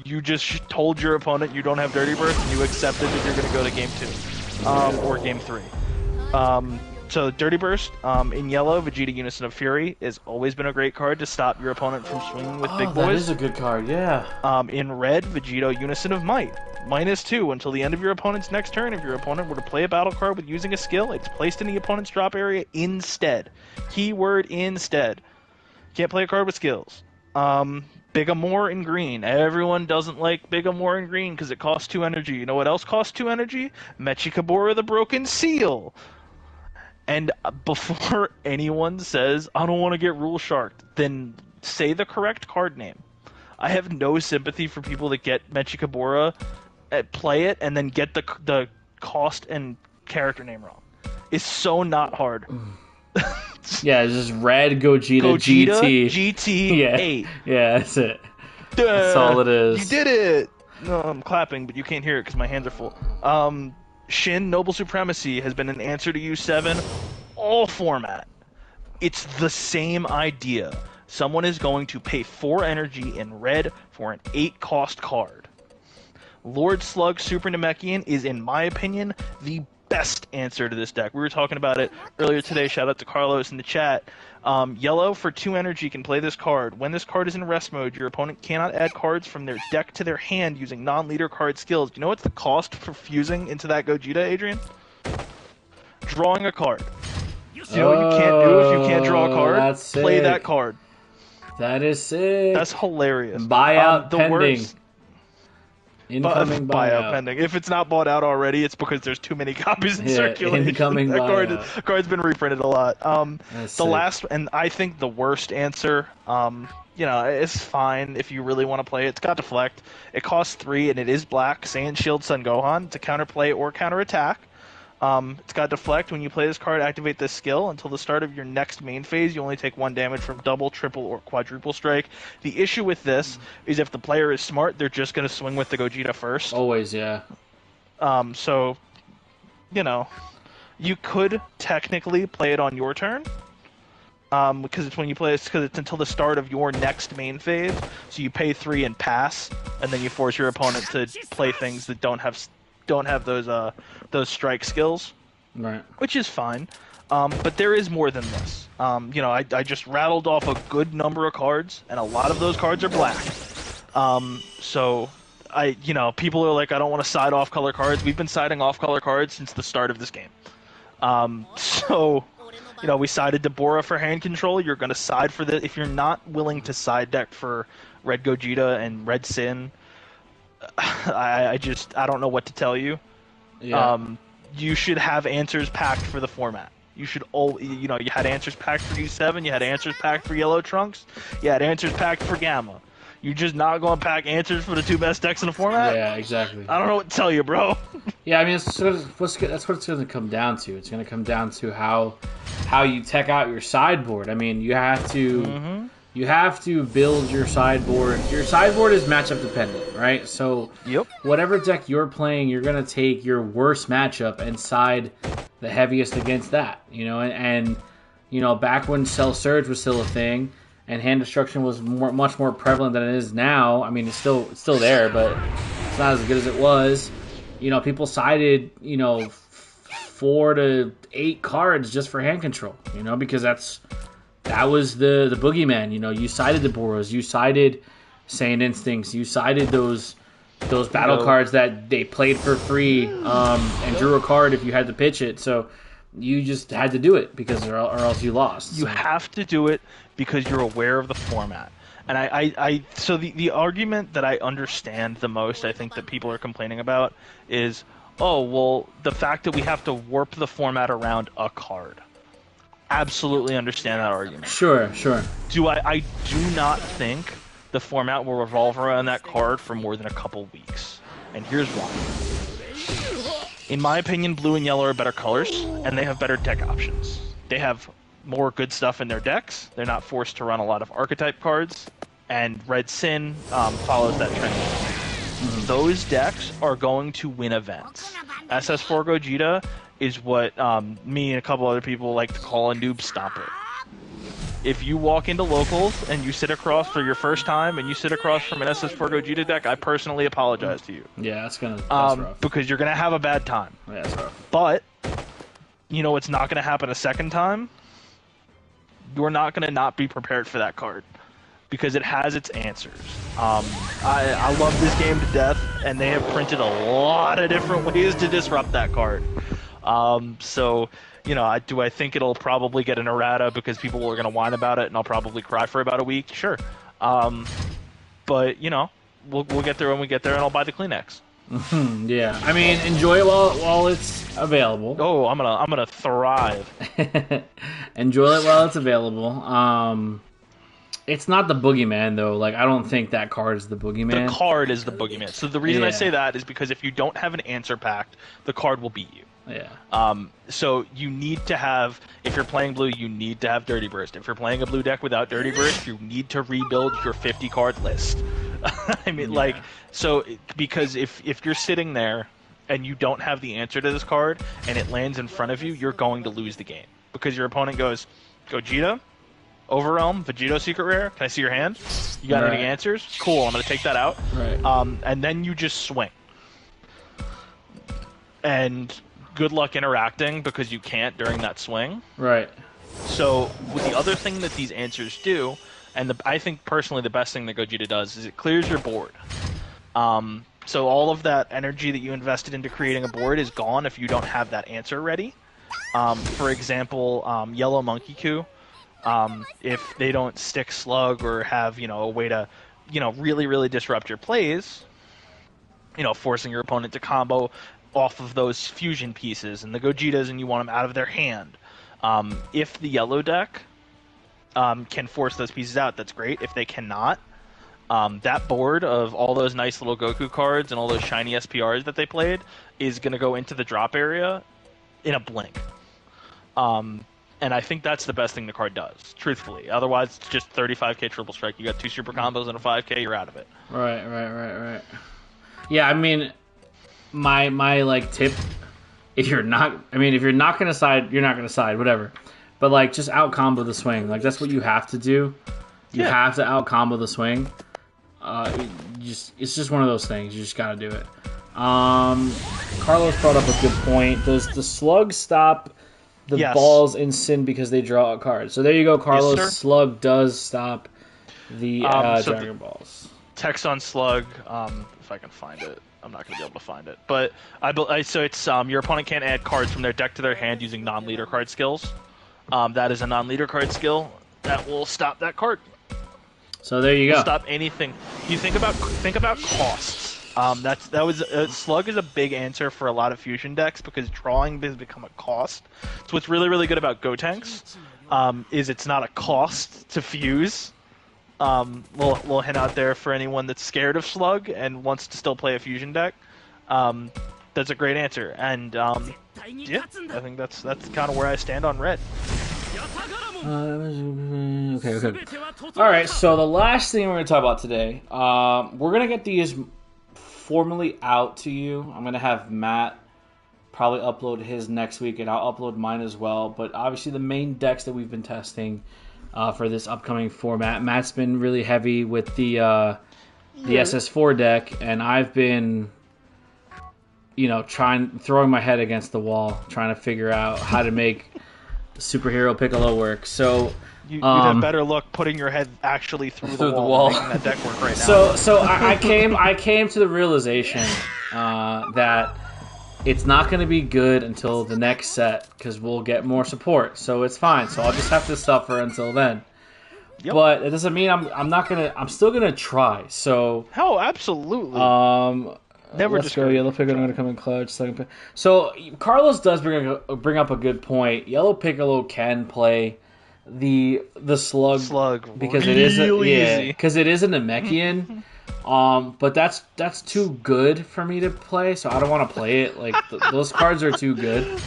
you just told your opponent you don't have Dirty Burst and you accepted that you're going to go to game 2 or game 3. So Dirty Burst in yellow, Vegeta Unison of Fury has always been a great card to stop your opponent from swinging with big boys. That is a good card, yeah. In red, Vegito Unison of Might. -2 until the end of your opponent's next turn. If your opponent were to play a battle card with using a skill, it's placed in the opponent's drop area instead. Keyword instead. Can't play a card with skills. Bigamore in green. Everyone doesn't like Bigamore in green because it costs 2 energy. You know what else costs 2 energy? Mechikabura the Broken Seal. And before anyone says, I don't want to get rule sharked, then say the correct card name. I have no sympathy for people that get Mechikabura, play it, and then get the cost and character name wrong. It's so not hard. Yeah, it's just red Gogeta GT yeah. 8. Yeah, that's it. That's all it is. You did it! No, I'm clapping, but you can't hear it because my hands are full. Shin Noble Supremacy has been an answer to U7 all format. It's the same idea. Someone is going to pay 4 energy in red for an 8-cost card. Lord Slug Super Namekian is, in my opinion, the best answer to this deck. We were talking about it earlier today. Shout out to Carlos in the chat. Yellow for 2 energy can play this card. When this card is in rest mode, your opponent cannot add cards from their deck to their hand using non-leader card skills. Do you know what's the cost for fusing into that Gogeta, Adrian? drawing a card. You know what you can't do if you can't draw a card? That's Play sick. that card. That is sick. That's hilarious. Buyout the pending. Worst, Incoming buyout pending. If it's not bought out already, it's because there's too many copies in circulation. Incoming buyout. Card's been reprinted a lot. That's The sick. last, and I think the worst answer, you know, it's fine if you really want to play it. It's got Deflect. It costs 3, and it is black. Saiyan, Shield, Sun Gohan. It's a counterplay or counterattack. It's got Deflect. When you play this card, activate this skill. Until the start of your next main phase, you only take 1 damage from double, triple, or quadruple strike. The issue with this is if the player is smart, they're just going to swing with the Gogeta first. Always, yeah. So, you know, you could technically play it on your turn. Because it's when you play, because it's until the start of your next main phase. So you pay 3 and pass, and then you force your opponent to play things that don't have those strike skills, Right. which is fine. But there is more than this. You know, I just rattled off a good number of cards, and a lot of those cards are black. So you know, people are like, I don't want to side off color cards. We've been siding off color cards since the start of this game. So, you know, we sided Deborah for hand control. You're going to side for the. If you're not willing to side deck for Red Gogeta and Red Sin, I don't know what to tell you. Yeah. You should have answers packed for the format. You should you know, you had answers packed for U7, you had answers packed for Yellow Trunks, you had answers packed for Gamma. You're just not going to pack answers for the 2 best decks in the format? Yeah, exactly. I don't know what to tell you, bro. Yeah, I mean, that's what it's going to come down to. It's going to come down to how you tech out your sideboard. I mean, you have to build your sideboard. Your sideboard is matchup dependent, right? So Yep. whatever deck you're playing, you're going to take your worst matchup and side the heaviest against that. You know, and you know, back when Cell Surge was still a thing and hand destruction was much more prevalent than it is now. I mean, it's still there, but it's not as good as it was. You know, people sided, you know, 4 to 8 cards just for hand control, you know, because that was the boogeyman. You know, you sided the Boros, you sided Saiyan Instincts, you sided those battle cards that they played for free and drew a card if you had to pitch it. So you just had to do it because or else you lost. You have to do it because you're aware of the format. And so the argument that I understand the most, I think that people are complaining about is, oh, well, the fact that we have to warp the format around a card. Absolutely understand that argument. Sure. I do not think the format will revolve around that card for more than a couple weeks. And here's why. In my opinion, blue and yellow are better colors, and they have better deck options. They have more good stuff in their decks. They're not forced to run a lot of archetype cards, and Red Sin follows that trend. Those decks are going to win events. SS4 Gogeta is what me and a couple other people like to call a noob stomper. If you walk into locals and you sit across for your first time and you sit across from an SS4 Gogeta deck, I personally apologize to you. Yeah, that's rough. Because you're going to have a bad time. Yeah, that's rough. But, you know what's not going to happen a second time? You're not going to not be prepared for that card. Because it has its answers. I love this game to death, and they have printed a lot of different ways to disrupt that card. So, you know, do I think it'll probably get an errata because people are going to whine about it, and I'll probably cry for about a week? Sure. But, you know, we'll get there when we get there, and I'll buy the Kleenex. Yeah, I mean, enjoy it while it's available. Oh, I'm gonna thrive. Enjoy it while it's available. It's not the boogeyman, though. Like, I don't think that card is the boogeyman. The card is the boogeyman. So the reason I Yeah. say that is because if you don't have an answer packed, the card will beat you. Yeah. So you need to have, if you're playing blue, you need to have Dirty Burst. If you're playing a blue deck without Dirty Burst, you need to rebuild your 50 card list. I mean, Yeah. because if you're sitting there and you don't have the answer to this card and it lands in front of you, you're going to lose the game. Because your opponent goes, Gogeta, Overrealm, Vegito Secret Rare, can I see your hand? You got any answers? Cool, I'm going to take that out. Right. And then you just swing. And good luck interacting because you can't during that swing. Right. So the other thing that these answers do, and I think personally the best thing that Gogeta does, is it clears your board. So all of that energy that you invested into creating a board is gone if you don't have that answer ready. For example, Yellow Monkey Coup. If they don't stick Slug or have a way to really really disrupt your plays, forcing your opponent to combo off of those fusion pieces and the Gojitas, and you want them out of their hand. If the yellow deck can force those pieces out, that's great. If they cannot, that board of all those nice little Goku cards and all those shiny SPRs that they played is going to go into the drop area in a blink. And I think that's the best thing the card does, truthfully. Otherwise, it's just 35k triple strike. You got 2 super combos and a 5k, you're out of it. Right. Yeah, I mean, my like tip, if you're not gonna side, you're not gonna side, whatever. But like, just out combo the swing. Like that's what you have to do. You have to out combo the swing. It's just one of those things. You just gotta do it. Carlos brought up a good point. Does the slug stop the balls in Sin because they draw a card? So there you go, Carlos. Yes, Slug does stop the Dragon Balls. Text on Slug, if I can find it. I'm not going to be able to find it. But so it's your opponent can't add cards from their deck to their hand using non-leader card skills. That is a non-leader card skill that will stop that card. So there you go. Stop anything. You think about costs. Slug is a big answer for a lot of fusion decks because drawing has become a cost. So what's really really good about Gotenks is it's not a cost to fuse. Little hint out there for anyone that's scared of Slug and wants to still play a fusion deck. That's a great answer, and yeah, I think that's kind of where I stand on red. Okay. All right, so the last thing we're going to talk about today, we're going to get these formally out to you. I'm going to have Matt probably upload his next week, and I'll upload mine as well. But obviously the main decks that we've been testing for this upcoming format, Matt's been really heavy with the SS4 deck, and I've been throwing my head against the wall, trying to figure out how to make Superhero Piccolo work. So you'd have better luck putting your head actually through the wall. Making that deck work right now. So I came to the realization that it's not going to be good until the next set because we'll get more support. So it's fine. So I'll just have to suffer until then. Yep. But it doesn't mean I'm still gonna try. So absolutely. Never let's go. Yellow Piccolo going to come in clutch. Second pick. So Carlos does bring up a good point. Yellow Piccolo can play the slug because it is a Namekian. But that's too good for me to play, so I don't want to play it. Like those cards are too good.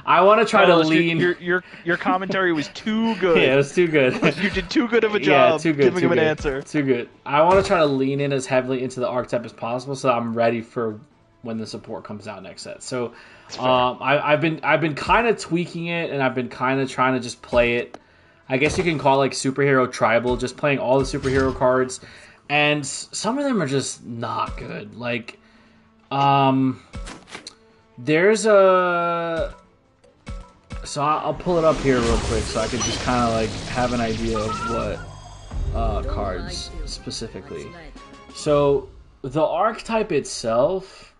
I want to try to lean. Your commentary was too good. Yeah, it was too good. You did too good of a job giving him an answer. Too good. I want to try to lean in as heavily into the archetype as possible, so I'm ready for when the support comes out next set. So, I've been kind of tweaking it, and I've been kind of trying to just play it. I guess you can call it like superhero tribal, just playing all the superhero cards. And some of them are just not good. Like, there's a... So I'll pull it up here real quick so I can just kind of like have an idea of what cards specifically. So the archetype itself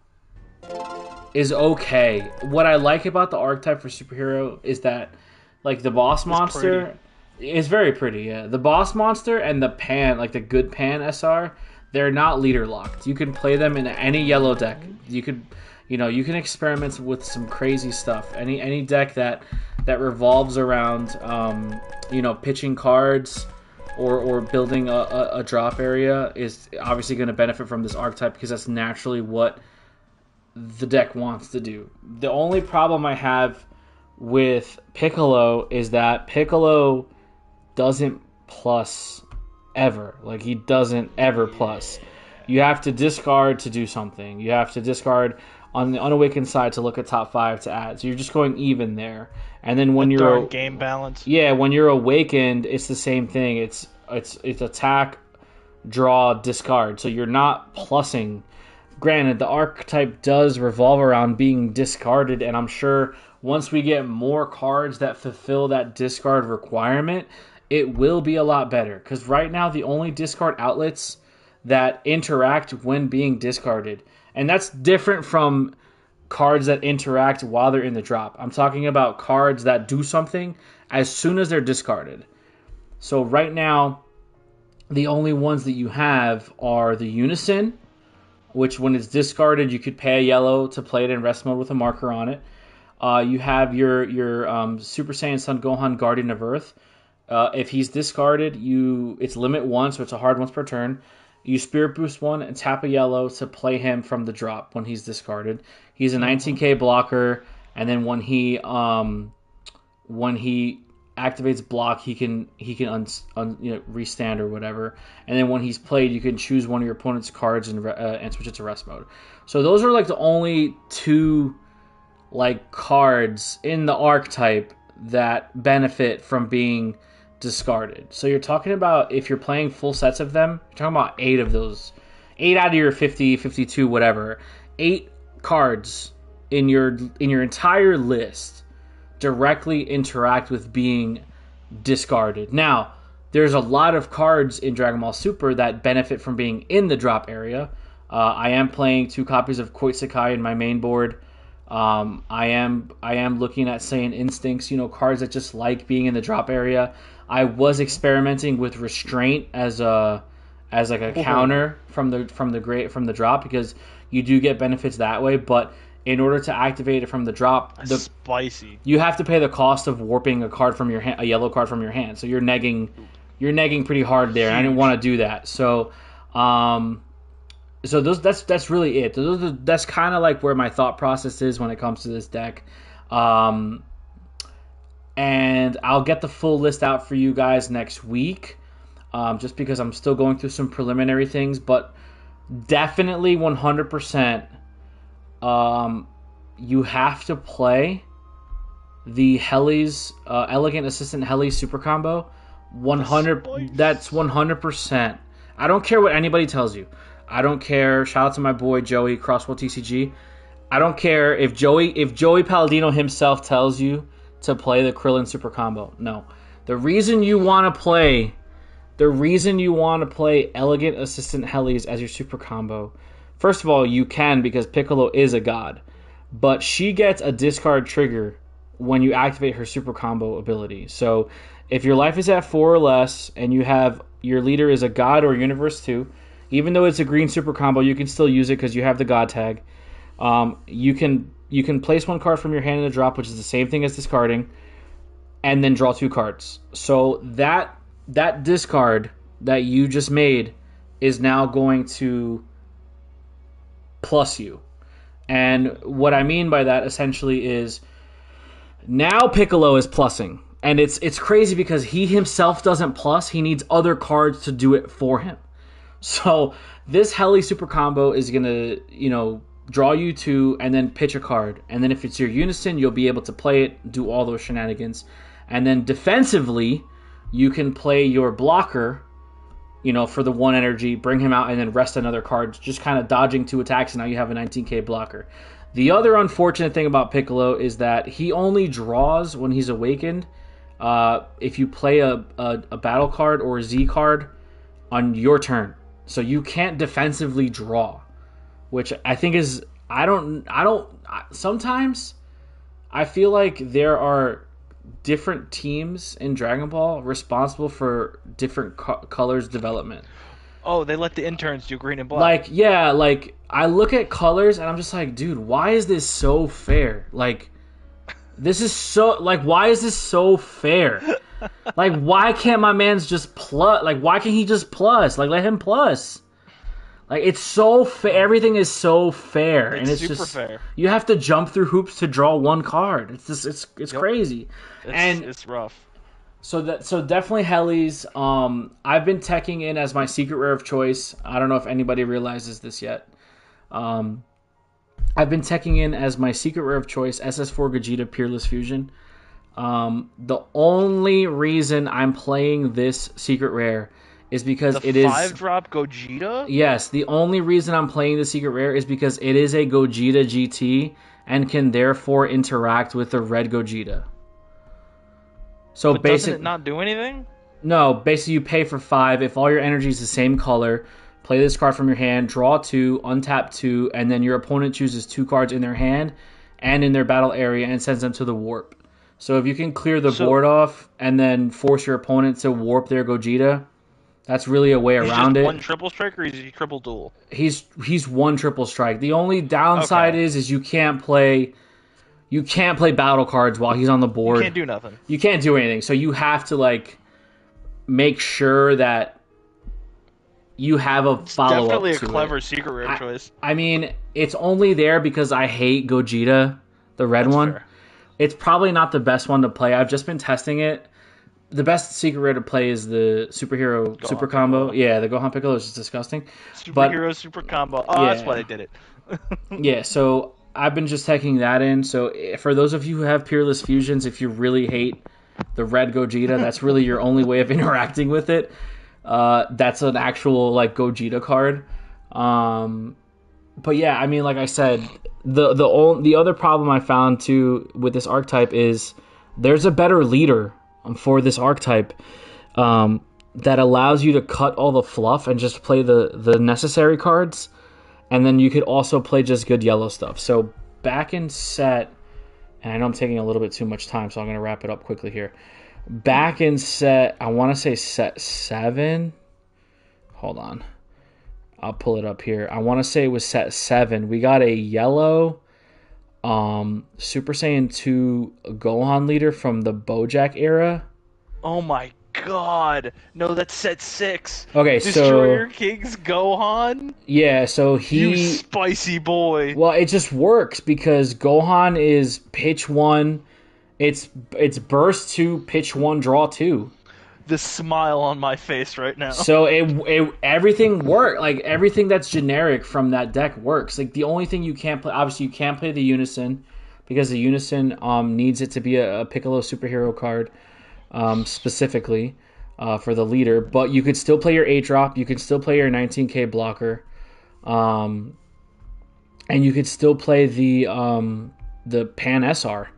is okay. What I like about the archetype for superhero is that like the boss monster... It's very pretty, yeah. The boss monster and the pan, like the good pan SR, they're not leader locked. You can play them in any yellow deck. You can experiment with some crazy stuff. Any deck that revolves around pitching cards or building a drop area is obviously going to benefit from this archetype because that's naturally what the deck wants to do. The only problem I have with Piccolo is that Piccolo doesn't plus ever. Like, he doesn't ever plus. You have to discard to do something. You have to discard on the unawakened side to look at top 5 to add. So you're just going even there. And then when you're game balance. Yeah, when you're awakened, it's the same thing. It's attack, draw, discard. So you're not plussing. Granted, the archetype does revolve around being discarded, and I'm sure once we get more cards that fulfill that discard requirement, it will be a lot better. Because right now, the only discard outlets that interact when being discarded, and that's different from cards that interact while they're in the drop. I'm talking about cards that do something as soon as they're discarded. So right now, the only ones that you have are the Unison, which when it's discarded, you could pay a yellow to play it in rest mode with a marker on it. You have your Super Saiyan Son Gohan Guardian of Earth. If he's discarded, it's limit 1, so it's a hard once per turn. You Spirit Boost 1 and tap a yellow to play him from the drop when he's discarded. He's a 19k blocker, and then when he activates block, he can restand or whatever. And then when he's played, you can choose one of your opponent's cards and switch it to rest mode. So those are like the only 2 like cards in the archetype that benefit from being discarded. So you're talking about, if you're playing full sets of them, you're talking about 8 of those. 8 out of your 50, 52, whatever. 8 cards in your entire list directly interact with being discarded. Now, there's a lot of cards in Dragon Ball Super that benefit from being in the drop area. I am playing 2 copies of Koitsukai in my main board. I am looking at Saiyan Instincts, cards that just like being in the drop area. I was experimenting with Restraint as a counter from the drop, because you do get benefits that way, but in order to activate it from the drop, spicy. You have to pay the cost of warping a card from your hand, a yellow card from your hand. So you're negging pretty hard there. And I didn't want to do that. So that's really it. That's kind of like where my thought process is when it comes to this deck. And I'll get the full list out for you guys next week, just because I'm still going through some preliminary things. But definitely 100%, you have to play the Heli's Elegant Assistant Heli Super Combo. 100. That's 100%. I don't care what anybody tells you. I don't care. Shout out to my boy Joey Crosswell TCG. I don't care if Joey Palladino himself tells you to play the Krillin Super Combo. No. The reason you want to play Elegant Assistant Helis as your Super Combo, first of all, you can, because Piccolo is a god. But she gets a discard trigger when you activate her Super Combo ability. So if your life is at 4 or less and your leader is a god or Universe 2, even though it's a green Super Combo, you can still use it because you have the god tag. You can place 1 card from your hand in the drop, which is the same thing as discarding, and then draw 2 cards. So that discard that you just made is now going to plus you. And what I mean by that essentially is, now Piccolo is plussing. And it's crazy because he himself doesn't plus. He needs other cards to do it for him. So this Heli Super Combo is going to, draw you 2 and then pitch a card. And then if it's your Unison, you'll be able to play it, do all those shenanigans. And then defensively, you can play your blocker, for the 1 energy, bring him out, and then rest another card, just kind of dodging 2 attacks, and now you have a 19k blocker. The other unfortunate thing about Piccolo is that he only draws when he's awakened. If you play a battle card or a Z card on your turn. So you can't defensively draw, which I think is, sometimes I feel like there are different teams in Dragon Ball responsible for different colors development. Oh, they let the interns do green and black. I look at colors and I'm just like, dude, why is this so fair? This is so, why is this so fair? Why can't my man's just plus? Why can't he just plus? Let him plus. It's so fair. Everything is so fair. It's and it's super just fair. You have to jump through hoops to draw 1 card. It's just, it's crazy. It's rough. So definitely Helis. I've been teching in as my secret rare of choice. I don't know if anybody realizes this yet. I've been teching in as my secret rare of choice, SS4 Gogeta Peerless Fusion. The only reason I'm playing this secret rare is because it is 5-drop Gogeta? Yes, the only reason I'm playing the secret rare is because it is a Gogeta GT and can therefore interact with the red Gogeta. So but doesn't it not do anything? No, basically you pay for 5. If all your energy is the same color, play this card from your hand, draw 2, untap 2, and then your opponent chooses 2 cards in their hand and in their battle area and sends them to the warp. So if you can clear the So board off and then force your opponent to warp their Gogeta, that's really a way he's just around it. one triple strike, or is he triple duel? He's one triple strike. The only downside Okay. is you can't play battle cards while he's on the You board. can't do nothing. You can't do anything. So you have to like make sure that you have a follow up. Definitely a to clever it. secret rare choice. I mean, it's only there because I hate Gogeta, the red That's one. fair. It's probably not the best one to play. I've just been testing it. The best secret rare to play is the superhero Gohan super combo. Piccolo. Yeah, the Gohan Piccolo is just disgusting. Superhero super combo. Oh, that's Yeah. why they did it. Yeah, so I've been just taking that in. So for those of you who have Peerless Fusions, if you really hate the red Gogeta, that's really your only way of interacting with it. That's an actual like Gogeta card. But yeah, I mean, like I said, the other problem I found too with this archetype is there's a better leader for this archetype that allows you to cut all the fluff and just play the necessary cards, and then you could also play just good yellow stuff. So back in set, and I know I'm taking a little bit too much time, so I'm going to wrap it up quickly here. Back in set, I want to say set 7. Hold on. I'll pull it up here. I want to say it was set 7. We got a yellow Super Saiyan 2 Gohan leader from the Bojack era. Oh my god. No, that's set 6. Okay, Destroyer so King's Gohan? yeah, so You spicy boy. well, it just works because Gohan is pitch 1. It's burst 2, pitch 1, draw 2. The smile on my face right now. So it everything works. Like everything that's generic from that deck works. Like the only thing you can't play, obviously you can't play the Unison because the Unison needs it to be a Piccolo superhero card specifically for the leader. But you could still play your 8-drop. You could still play your 19K blocker, and you could still play the Pan SR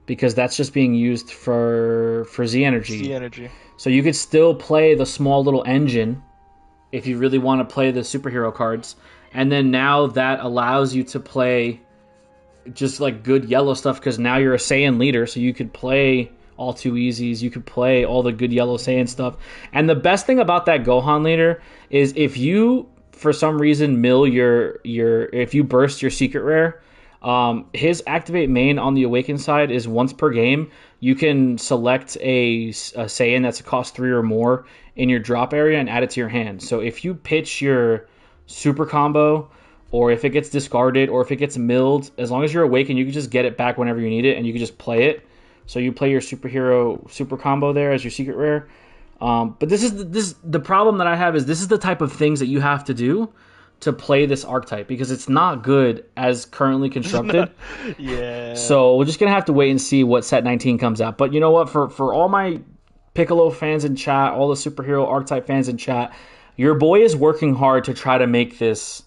because that's just being used for Z Energy. Z Energy. So you could still play the small little engine if you really want to play the superhero cards. And then now that allows you to play just like good yellow stuff because now you're a Saiyan leader, so you could play all 2 easies. You could play all the good yellow Saiyan stuff. And the best thing about that Gohan leader is if you, for some reason, if you burst your secret rare, his activate main on the Awaken side is once per game. You can select a Saiyan that's a cost 3 or more in your drop area and add it to your hand. So if you pitch your super combo, or if it gets discarded, or if it gets milled, as long as you're Awaken, you can just get it back whenever you need it, and you can just play it. So you play your superhero super combo there as your secret rare. But this is the problem that I have is this is the type of things that you have to do to play this archetype because it's not good as currently constructed. Yeah. So we're just gonna have to wait and see what set 19 comes out. But you know what? For all my Piccolo fans in chat, all the superhero archetype fans in chat, your boy is working hard to try to make this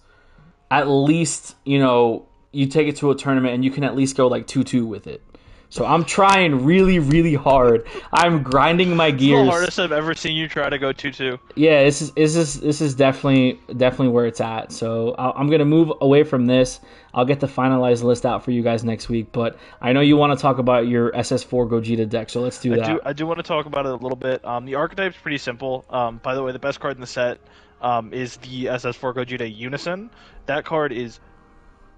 at least, you take it to a tournament and you can at least go like 2-2 with it. So I'm trying really, really hard. I'm grinding my gears. It's the hardest I've ever seen you try to go 2-2. Yeah, this is definitely where it's at. So I'm gonna move away from this. I'll get the finalized list out for you guys next week. But I know you want to talk about your SS4 Gogeta deck, so let's do that. I do want to talk about it a little bit. The archetype's pretty simple. By the way, the best card in the set is the SS4 Gogeta Unison. That card is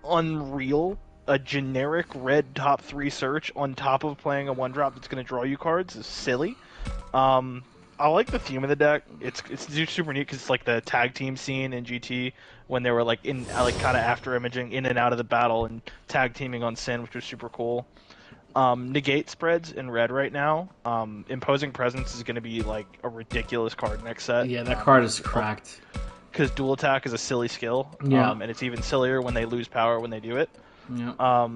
unreal. A generic red top 3 search on top of playing a 1-drop that's going to draw you cards is silly. I like the theme of the deck. It's super neat because it's like the tag team scene in GT when they were like kind of after imaging in and out of the battle and tag teaming on Sin, which was super cool. Negate spreads in red right now. Imposing Presence is going to be like a ridiculous card next set. Yeah, that card is cracked. Because dual attack is a silly skill. Yeah. And it's even sillier when they lose power when they do it. Yeah.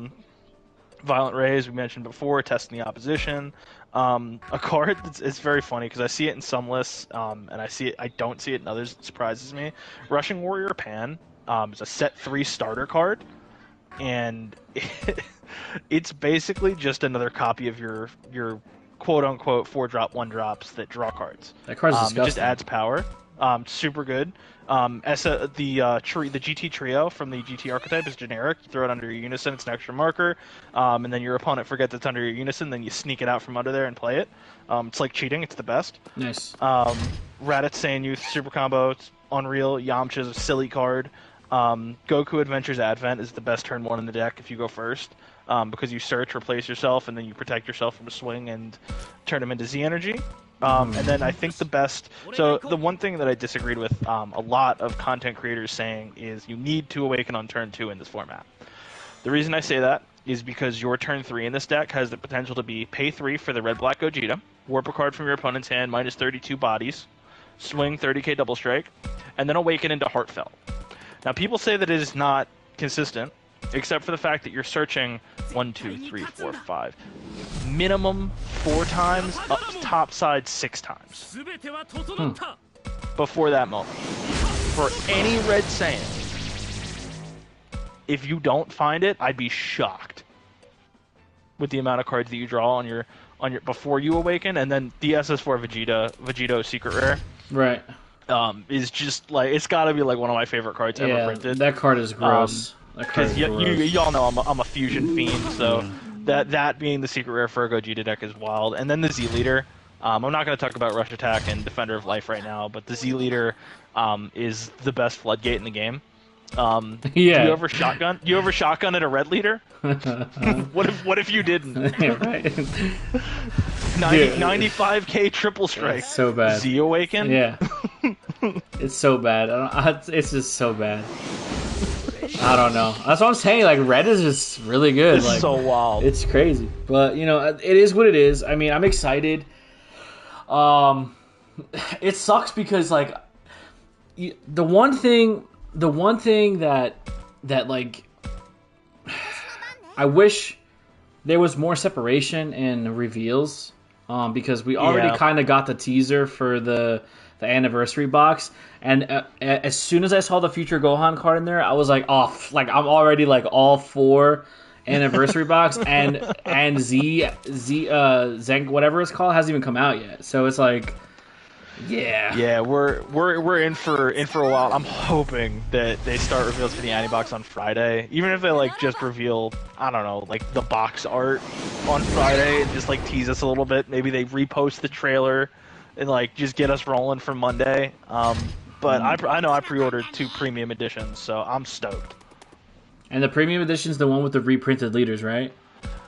Violent Rays, we mentioned before, testing the opposition. A card it's very funny because I see it in some lists, and I don't see it in others. It surprises me. Rushing Warrior Pan is a set 3 starter card, and it's basically just another copy of your quote unquote 4-drop 1-drops that draw cards. That card's disgusting. It just adds power. Super good. The GT trio from the GT archetype is generic. You throw it under your unison, it's an extra marker, and then your opponent forgets it's under your unison, then you sneak it out from under there and play it. It's like cheating. It's the best. Nice. Raditz Saiyan Youth super combo. It's unreal. Yamcha's a silly card. Goku Adventures Advent is the best turn 1 in the deck if you go first, because you search, replace yourself, and then you protect yourself from a swing and turn them into Z energy. And then I think the best. So the one thing that I disagreed with a lot of content creators saying is you need to awaken on turn 2 in this format. The reason I say that is because your turn 3 in this deck has the potential to be pay 3 for the red-black Gogeta, warp a card from your opponent's hand, minus 32 bodies, swing 30k double strike, and then awaken into Heartfelt. Now, people say that it is not consistent, except for the fact that you're searching 1, 2, 3, 4, 5, minimum 4 times, up top side 6 times. Before that moment. For any red Saiyan, if you don't find it, I'd be shocked with the amount of cards that you draw on your before you awaken, and then the SS4 Vegito Secret Rare. Right. Is just like, it's got to be like one of my favorite cards ever printed. That card is gross. Because y'all know I'm a fusion fiend, so that being the secret rare for a Gogeta deck is wild. And then the Z Leader. I'm not going to talk about Rush Attack and Defender of Life right now, but the Z Leader is the best floodgate in the game. Yeah. Do you ever shotgun? Do you ever shotgun at a red leader? What if you didn't? Right. 95k triple strike. It's so bad. Z Awaken. Yeah. It's so bad. It's just so bad. I don't know. That's what I'm saying. Like, red is just really good. It's like, so wild. It's crazy. But, you know, it is what it is. I mean, I'm excited. It sucks because, like, the one thing that like, I wish there was more separation in reveals, because we already kind of got the teaser for the anniversary box, and as soon as I saw the Future Gohan card in there, I was like, oh, like, I'm already like all for anniversary box, and Zenk, whatever it's called, hasn't even come out yet. So it's like, yeah, we're in for a while. I'm hoping that they start reveals for the Annibox on Friday, even if they like just reveal, I don't know, like the box art on Friday and just like tease us a little bit. Maybe they repost the trailer and like just get us rolling for Monday. But I know I pre-ordered 2 premium editions, so I'm stoked. And the premium edition's the one with the reprinted leaders, right?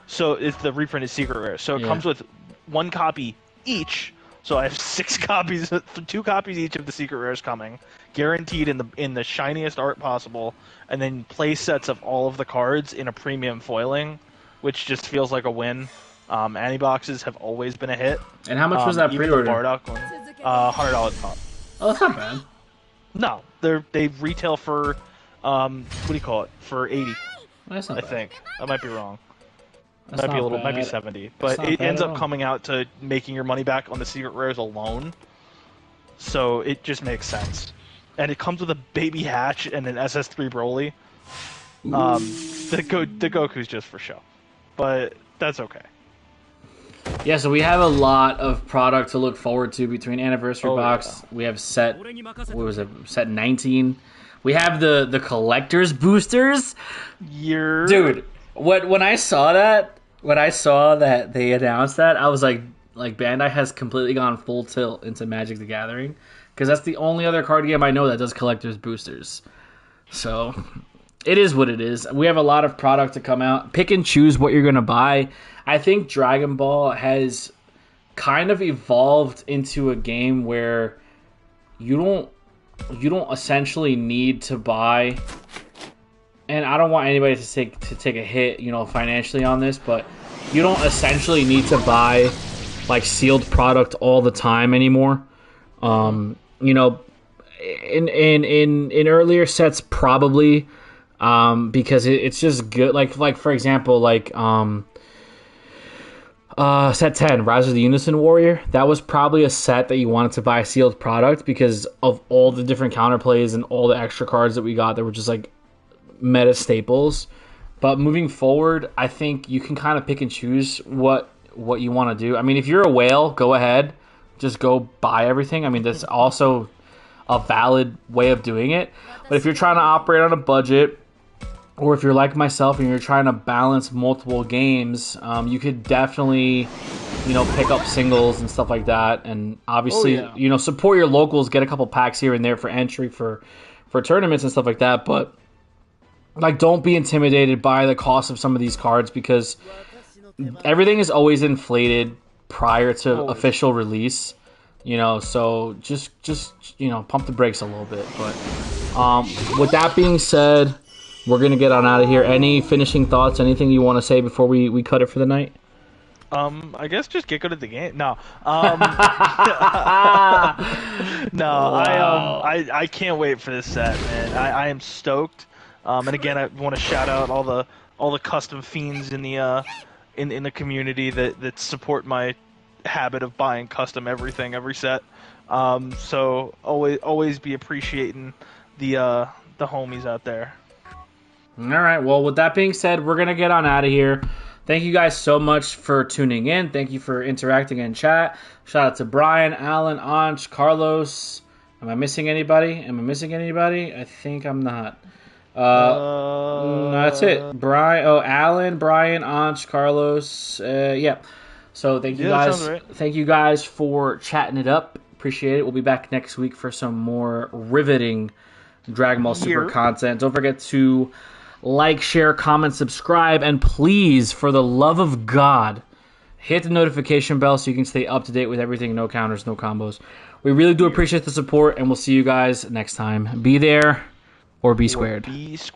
So it's the reprinted secret rare. So it comes with 1 copy each. So I have 6 copies, 2 copies each of the secret rares coming, guaranteed in the shiniest art possible, and then play sets of all of the cards in a premium foiling, which just feels like a win. Anti-boxes have always been a hit. And how much was that pre-order? Even the Bardock one, $100 pop. Oh, that's not bad. No, they retail for what do you call it? For 80. That's not I bad. think I might be wrong. That's Might be a little, bad. might be 70, but not it bad ends at up all. coming out to making your money back on the secret rares alone. So it just makes sense, and it comes with a baby hatch and an SS3 Broly. The Goku's just for show, but that's okay. Yeah, so we have a lot of product to look forward to between anniversary box. Yeah. We have set 19. We have the collector's boosters. Dude, when I saw that they announced that, I was like Bandai has completely gone full tilt into Magic the Gathering, because that's the only other card game I know that does collector's boosters. So it is what it is. We have a lot of product to come out. Pick and choose what you're going to buy. I think Dragon Ball has kind of evolved into a game where you don't essentially need to buy, and I don't want anybody to take a hit, financially on this, but you don't essentially need to buy like sealed product all the time anymore. In earlier sets probably, because it's just good. Like for example, set 10, Rise of the Unison Warrior. That was probably a set that you wanted to buy sealed product because of all the different counterplays and all the extra cards that we got that were just like meta staples. But moving forward, I think you can kind of pick and choose what you want to do. I mean, if you're a whale, go ahead. Just go buy everything. I mean, that's also a valid way of doing it. But if you're trying to operate on a budget, or if you're like myself and you're trying to balance multiple games, you could definitely, pick up singles and stuff like that. And obviously, support your locals, get a couple packs here and there for entry for tournaments and stuff like that. But like, don't be intimidated by the cost of some of these cards, because everything is always inflated prior to official release. So just pump the brakes a little bit. But with that being said, we're going to get on out of here. Any finishing thoughts? Anything you want to say before we cut it for the night? I guess just get good at the game. No. No, Wow. I can't wait for this set, man. I am stoked. And again, I want to shout out all the custom fiends in the in the community that support my habit of buying custom everything every set. So always be appreciating the homies out there. All right. Well, with that being said, we're going to get on out of here. Thank you guys so much for tuning in. Thank you for interacting in chat. Shout out to Brian, Alan, Anch, Carlos. Am I missing anybody? I think I'm not. That's it. Alan, Brian, Anch, Carlos. Yeah. So thank you guys. Sounds right. Thank you guys for chatting it up. Appreciate it. We'll be back next week for some more riveting Dragon Ball Super content. Don't forget to like, share, comment, subscribe, and please, for the love of God, hit the notification bell so you can stay up to date with everything No Counters, No Combos. We really do appreciate the support, and we'll see you guys next time. Be there or be squared.